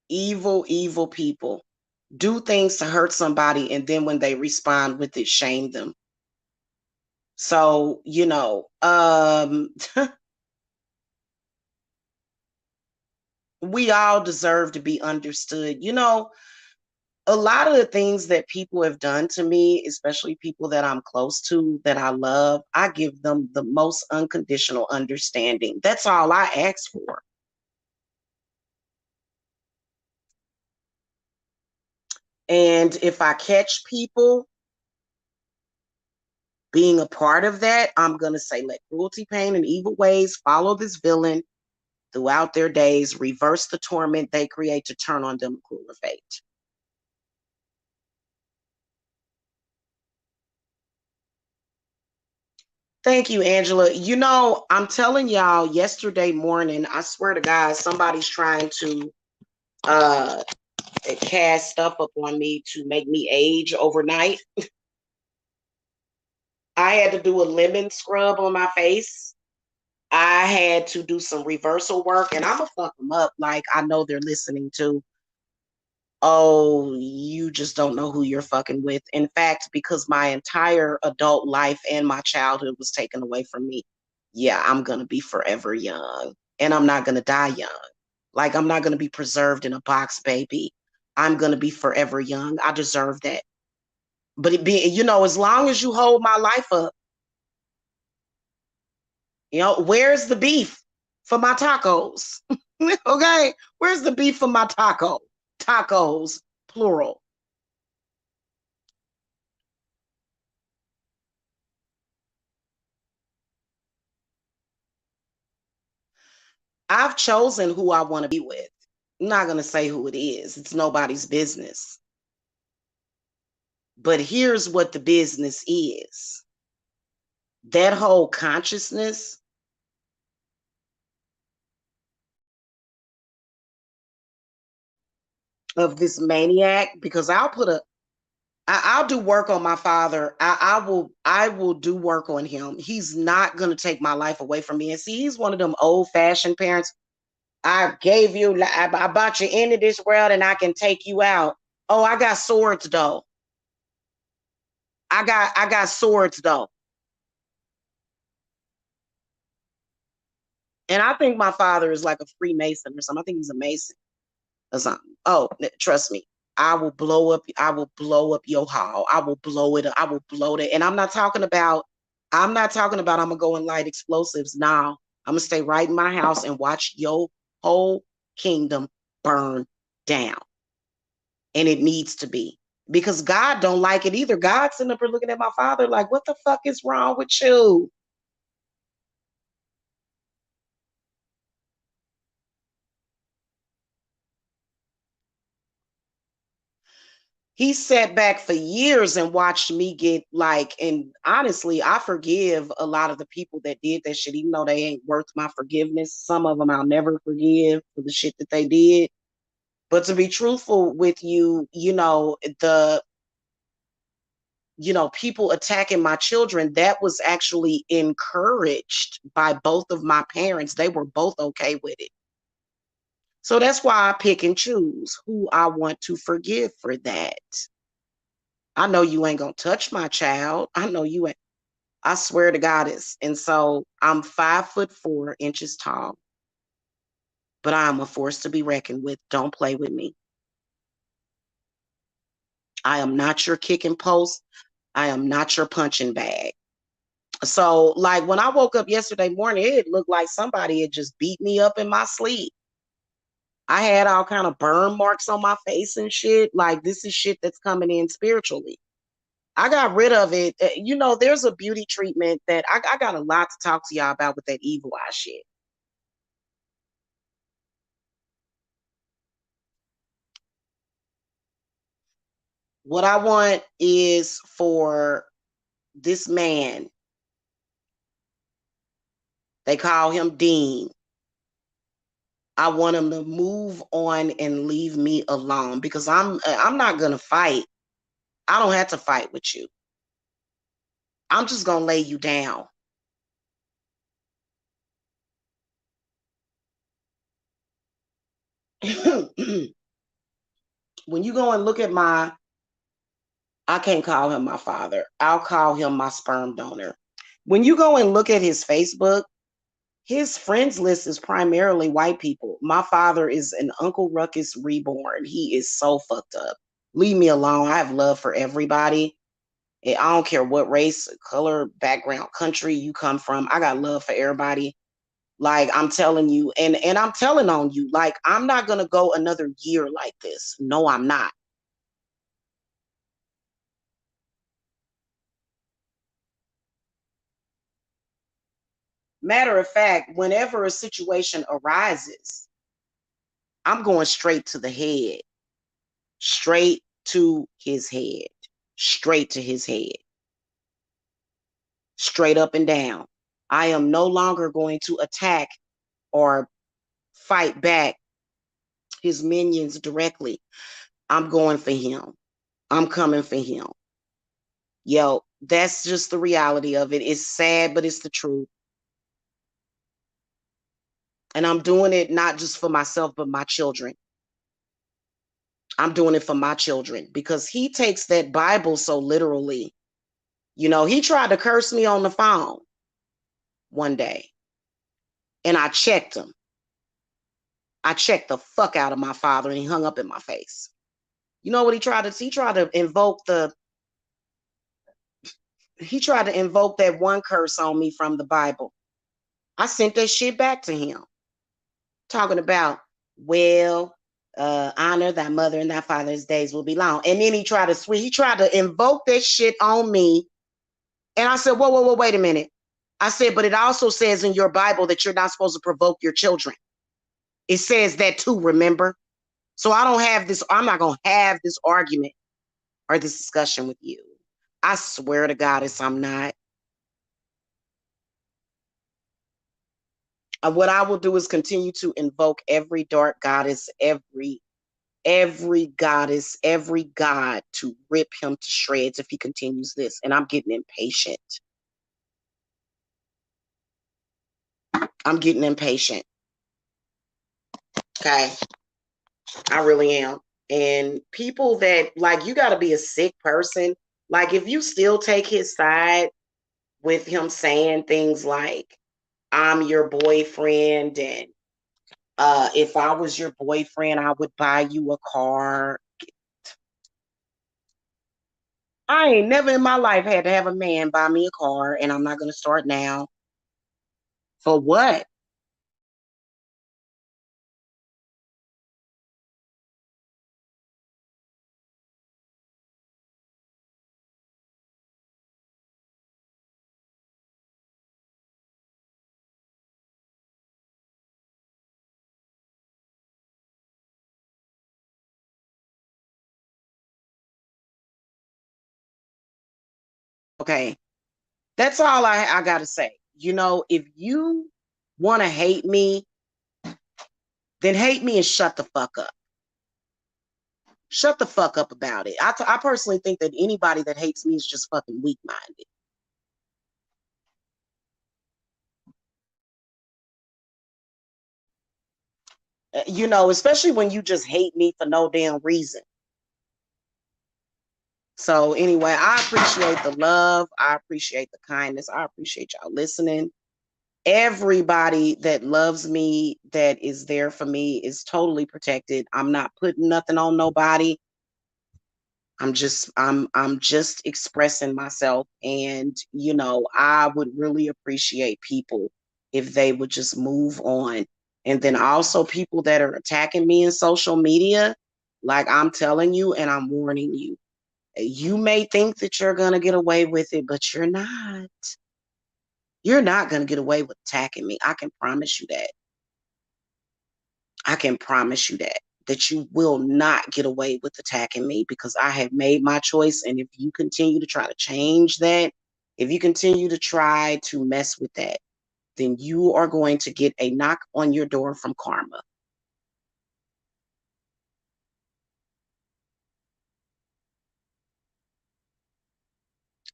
A: Evil, evil people do things to hurt somebody, and then when they respond with it, shame them. So, you know, we all deserve to be understood. You know, a lot of the things that people have done to me, especially people that I'm close to, that I love, I give them the most unconditional understanding. That's all I ask for. And if I catch people being a part of that, I'm going to say, let cruelty, pain, and evil ways follow this villain throughout their days, reverse the torment they create to turn on them crueler fate. Thank you, Angela. You know, I'm telling y'all, yesterday morning, I swear to God, somebody's trying to uh cast stuff up on me to make me age overnight. I had to do a lemon scrub on my face. I had to do some reversal work, and I'm gonna fuck them up. Like I know they're listening to. Oh, you just don't know who you're fucking with. In fact, because my entire adult life and my childhood was taken away from me, yeah, I'm gonna be forever young, and I'm not gonna die young. Like I'm not gonna be preserved in a box, baby. I'm gonna be forever young. I deserve that. But it be, as long as you hold my life up, where's the beef for my tacos? Okay, where's the beef for my tacos, plural? I've chosen who I want to be with. I'm not going to say who it is. It's nobody's business. But here's what the business is. That whole consciousness of this maniac, because I'll do work on my father. I will do work on him. He's not going to take my life away from me. And see, he's one of them old fashioned parents. I brought you into this world and I can take you out. Oh, I got swords though. I got swords though. And I think my father is like a Freemason or something. I think he's a Mason or something. Oh, trust me. I will blow up your hall. I will blow it up. I will blow it. And I'm not talking about I'm gonna go and light explosives now. I'm gonna stay right in my house and watch your whole kingdom burn down. And it needs to be. Because God don't like it either. God's sitting up here looking at my father like, what the fuck is wrong with you? He sat back for years and watched me get like, and honestly, I forgive a lot of the people that did that shit, even though they ain't worth my forgiveness. Some of them I'll never forgive for the shit that they did. But to be truthful with you, people attacking my children, that was actually encouraged by both of my parents. They were both okay with it. So that's why I pick and choose who I want to forgive for that. I know you ain't gonna touch my child. I know you ain't. I swear to God is. And so I'm 5'4" tall, but I'm a force to be reckoned with. Don't play with me. I am not your kicking post. I am not your punching bag. So, like when I woke up yesterday morning, it looked like somebody had just beat me up in my sleep. I had all kind of burn marks on my face and shit. Like this is shit that's coming in spiritually. I got rid of it. There's a beauty treatment that I got a lot to talk to y'all about with that evil eye shit. What I want is for this man, they call him Dean. I want him to move on and leave me alone because I'm not gonna fight. I don't have to fight with you. I'm just gonna lay you down. When you go and look at I can't call him my father. I'll call him my sperm donor. When you go and look at his Facebook, his friends list is primarily white people. My father is an Uncle Ruckus reborn. He is so fucked up. Leave me alone. I have love for everybody. I don't care what race, color, background, country you come from. I got love for everybody. Like I'm telling you, and I'm telling on you, like I'm not gonna go another year like this. No, I'm not. Matter of fact, whenever a situation arises, I'm going straight to the head, straight to his head, straight to his head, straight up and down. I am no longer going to attack or fight back his minions directly. I'm going for him. I'm coming for him. Yo, that's just the reality of it. It's sad, but it's the truth. And I'm doing it not just for myself, but my children. I'm doing it for my children because he takes that Bible so literally. You know, he tried to curse me on the phone one day, and I checked him. I checked the fuck out of my father, and he hung up in my face. You know what he tried to? He tried to invoke the. He tried to invoke that one curse on me from the Bible. I sent that shit back to him, talking about, well, honor thy mother and thy father's days will be long. And then he tried to invoke that shit on me. And I said, whoa, whoa, whoa, wait a minute. I said, but it also says in your Bible that you're not supposed to provoke your children. It says that too, remember? So I'm not going to have this argument or this discussion with you. I swear to God, I'm not. What I will do is continue to invoke every dark goddess, every goddess, every god to rip him to shreds if he continues this. And I'm getting impatient. I'm getting impatient. Okay. I really am. And people that, like, you got to be a sick person. Like, if you still take his side with him saying things like, I'm your boyfriend, and if I was your boyfriend, I would buy you a car. I ain't never in my life had to have a man buy me a car, and I'm not going to start now. For what? Okay. That's all I got to say. You know, if you want to hate me, then hate me and shut the fuck up. Shut the fuck up about it. I personally think that anybody that hates me is just fucking weak minded. You know, especially when you just hate me for no damn reason. So, anyway, I appreciate the love. I appreciate the kindness. I appreciate y'all listening. Everybody that loves me, that is there for me, is totally protected. I'm not putting nothing on nobody. I'm just expressing myself, and you know, I would really appreciate people if they would just move on. And then also people that are attacking me in social media, like I'm telling you and I'm warning you. You may think that you're going to get away with it, but you're not. You're not going to get away with attacking me. I can promise you that. I can promise you that you will not get away with attacking me because I have made my choice. And if you continue to try to change that, if you continue to try to mess with that, then you are going to get a knock on your door from karma.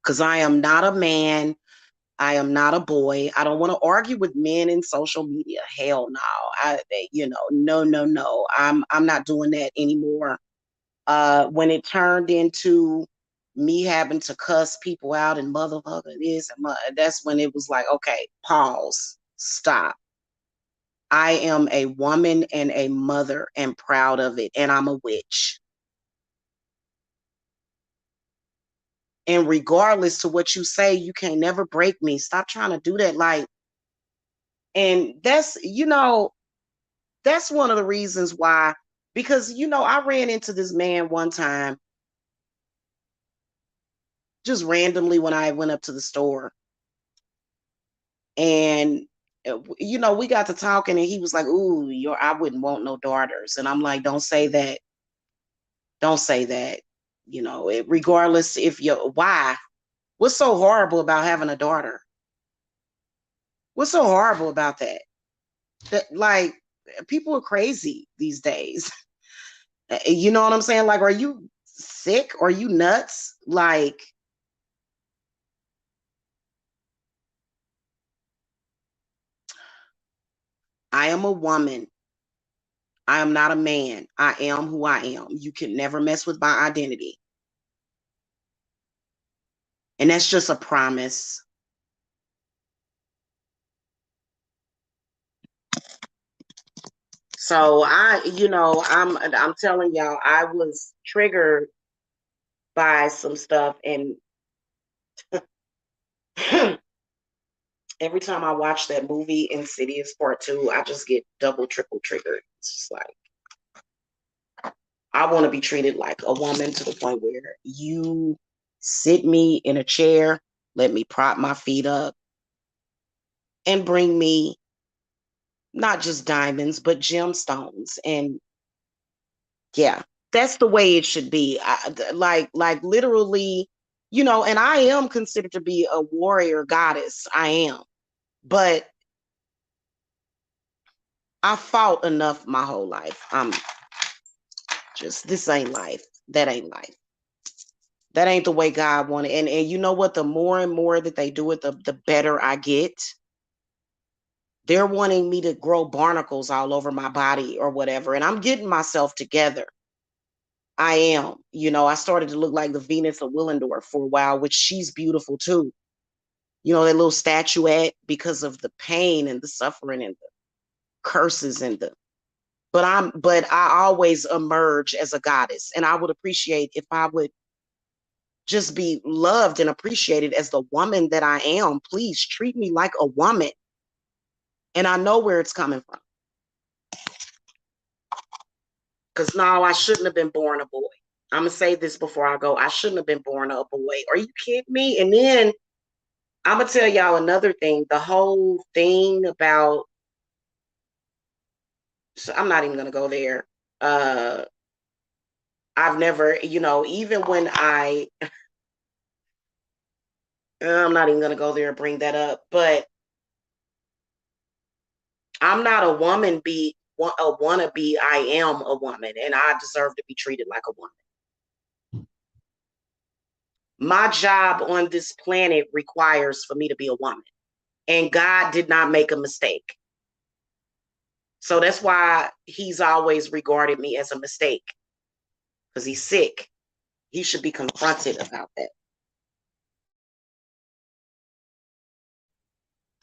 A: Because I am not a man. I am not a boy. I don't want to argue with men in social media. Hell no. No, no, no. I'm not doing that anymore. When it turned into me having to cuss people out and motherfucker this and that's when it was like, okay, pause, stop. I am a woman and a mother and proud of it, and I'm a witch. And regardless to what you say, you can't never break me. Stop trying to do that. Like, and that's one of the reasons why, because I ran into this man one time just randomly when I went up to the store, and we got to talking, and he was like, "Ooh, I wouldn't want no daughters," and I'm like, "Don't say that, don't say that." Regardless if you why, what's so horrible about having a daughter? What's so horrible about that? That, like, people are crazy these days. You know what I'm saying? Like, are you sick? Are you nuts? Like, I am a woman. I am not a man. I am who I am. You can never mess with my identity. And that's just a promise. So I'm telling y'all, I was triggered by some stuff, and every time I watch that movie Insidious Part 2, I just get double, triple triggered. It's just like I want to be treated like a woman to the point where you sit me in a chair, let me prop my feet up, and bring me not just diamonds, but gemstones. And yeah, that's the way it should be. Like literally, and I am considered to be a warrior goddess. I am. But I fought enough my whole life. I'm just, this ain't life. That ain't life. That ain't the way God wanted. And you know what? The more and more that they do it, the better I get. They're wanting me to grow barnacles all over my body or whatever. And I'm getting myself together. I am. I started to look like the Venus of Willendorf for a while, which she's beautiful too. That little statuette, because of the pain and the suffering and the curses and the but I always emerge as a goddess. And I would appreciate if I would just be loved and appreciated as the woman that I am. Please treat me like a woman. And I know where it's coming from. Because no, I shouldn't have been born a boy. I'm going to say this before I go. I shouldn't have been born a boy. Are you kidding me? And then I'm going to tell y'all another thing. The whole thing about, so I'm not even going to go there. I've never, even when I'm not even going to go there and bring that up, but I'm not a woman a wannabe. I am a woman, and I deserve to be treated like a woman. My job on this planet requires for me to be a woman, and God did not make a mistake. So that's why he's always regarded me as a mistake, because he's sick. He should be confronted about that.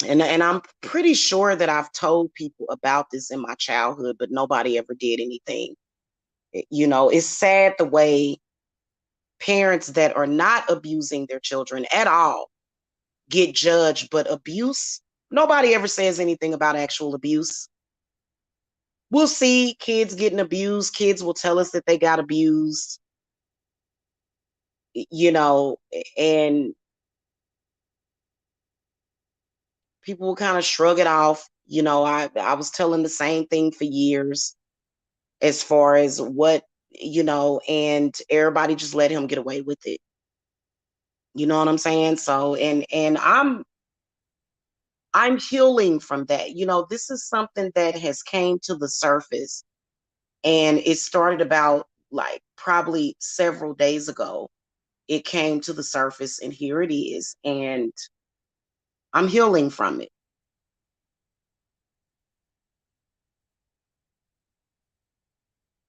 A: And I'm pretty sure that I've told people about this in my childhood, but nobody ever did anything. It's sad the way parents that are not abusing their children at all get judged, but abuse, nobody ever says anything about actual abuse. We'll see kids getting abused. Kids will tell us that they got abused, and people will kind of shrug it off. I was telling the same thing for years as far as what, and everybody just let him get away with it. You know what I'm saying? So, and I'm healing from that. This is something that has came to the surface, and it started about like probably several days ago. It came to the surface, and here it is, and I'm healing from it.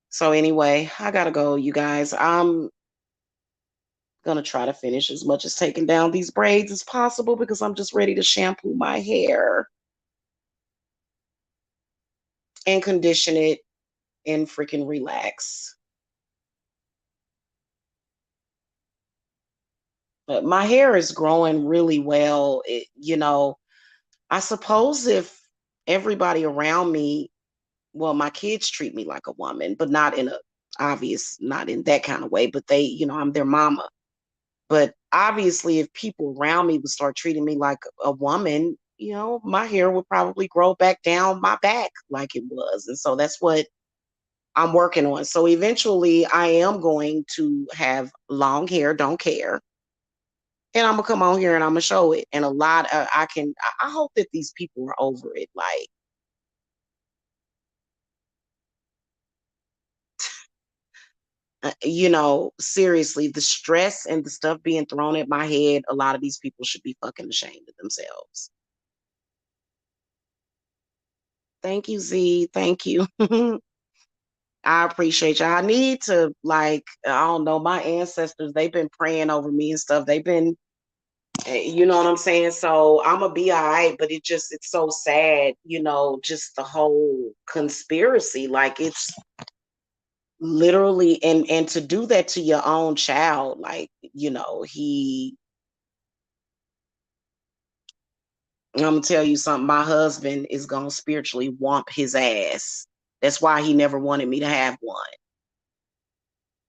A: So anyway, I gotta go, you guys. I'm gonna try to finish as much as taking down these braids as possible, because I'm just ready to shampoo my hair and condition it and freaking relax. But my hair is growing really well. I suppose if everybody around me, well, my kids treat me like a woman, but not in not in that kind of way, but they, I'm their mama. But obviously, if people around me would start treating me like a woman, my hair would probably grow back down my back like it was. And so that's what I'm working on. So eventually, I am going to have long hair, don't care. And I'm gonna come on here and I'm gonna show it. And a lot, I hope that these people are over it. Like, seriously, the stress and the stuff being thrown at my head, a lot of these people should be fucking ashamed of themselves. Thank you, Z. Thank you. I appreciate you. I need to, like, I don't know, my ancestors, they've been praying over me and stuff. They've been, you know what I'm saying? So I'm gonna be all right, but it's so sad, just the whole conspiracy. Like, it's literally, and to do that to your own child, like, I'm gonna tell you something. My husband is gonna spiritually whomp his ass. That's why he never wanted me to have one.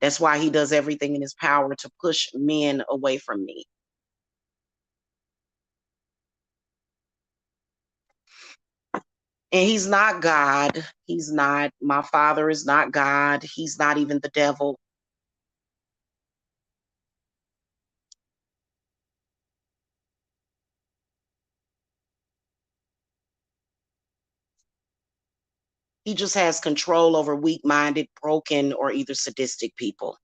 A: That's why he does everything in his power to push men away from me. And he's not God. He's not. My father is not God. He's not even the devil. He just has control over weak-minded, broken, or either sadistic people.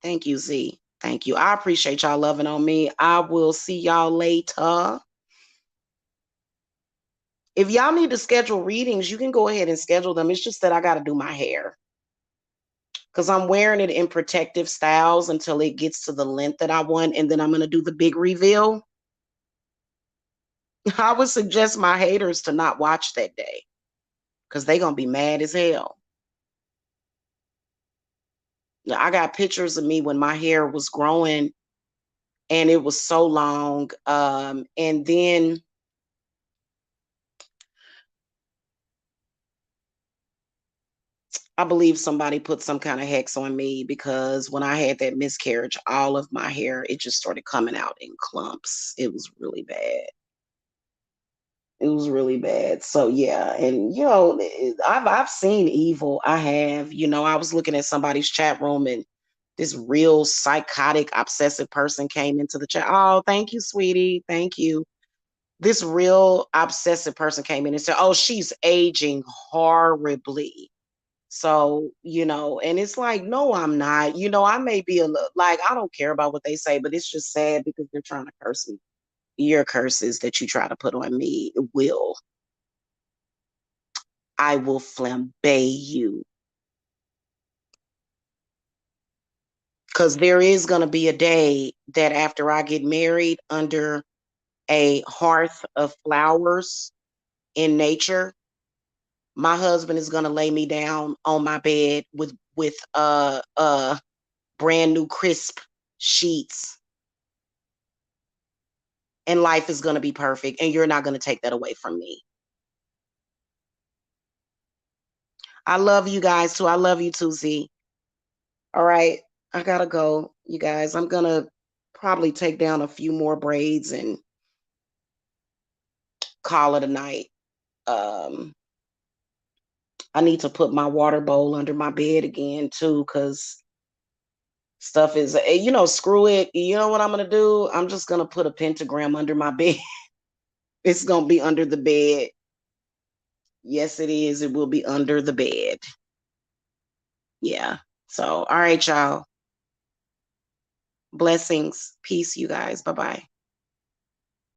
A: Thank you, Z. Thank you. I appreciate y'all loving on me. I will see y'all later. If y'all need to schedule readings, you can go ahead and schedule them. It's just that I got to do my hair because I'm wearing it in protective styles until it gets to the length that I want. And then I'm going to do the big reveal. I would suggest my haters to not watch that day because they're going to be mad as hell. I got pictures of me when my hair was growing and it was so long. And then I believe somebody put some kind of hex on me because when I had that miscarriage, all of my hair, it just started coming out in clumps. It was really bad. It was really bad. So yeah, and I've seen evil. I have. I was looking at somebody's chat room and this real psychotic, obsessive person came into the chat. Oh, thank you, sweetie. Thank you. This real obsessive person came in and said, "Oh, she's aging horribly." So, and it's like, no, I'm not. I may be a little like, I don't care about what they say, but it's just sad because they're trying to curse me. Your curses that you try to put on me I will flambe you. Because there is going to be a day that after I get married under a hearth of flowers in nature, my husband is going to lay me down on my bed with brand new crisp sheets, and life is going to be perfect, and you're not going to take that away from me. I love you guys too. I love you too, Z. All right, I gotta go, you guys. I'm gonna probably take down a few more braids and call it a night. um I need to put my water bowl under my bed again too, because stuff is, screw it. You know what I'm gonna do? I'm just gonna put a pentagram under my bed. It's gonna be under the bed. Yes, it is. It will be under the bed. Yeah. So, all right, y'all. Blessings. Peace, you guys. Bye bye.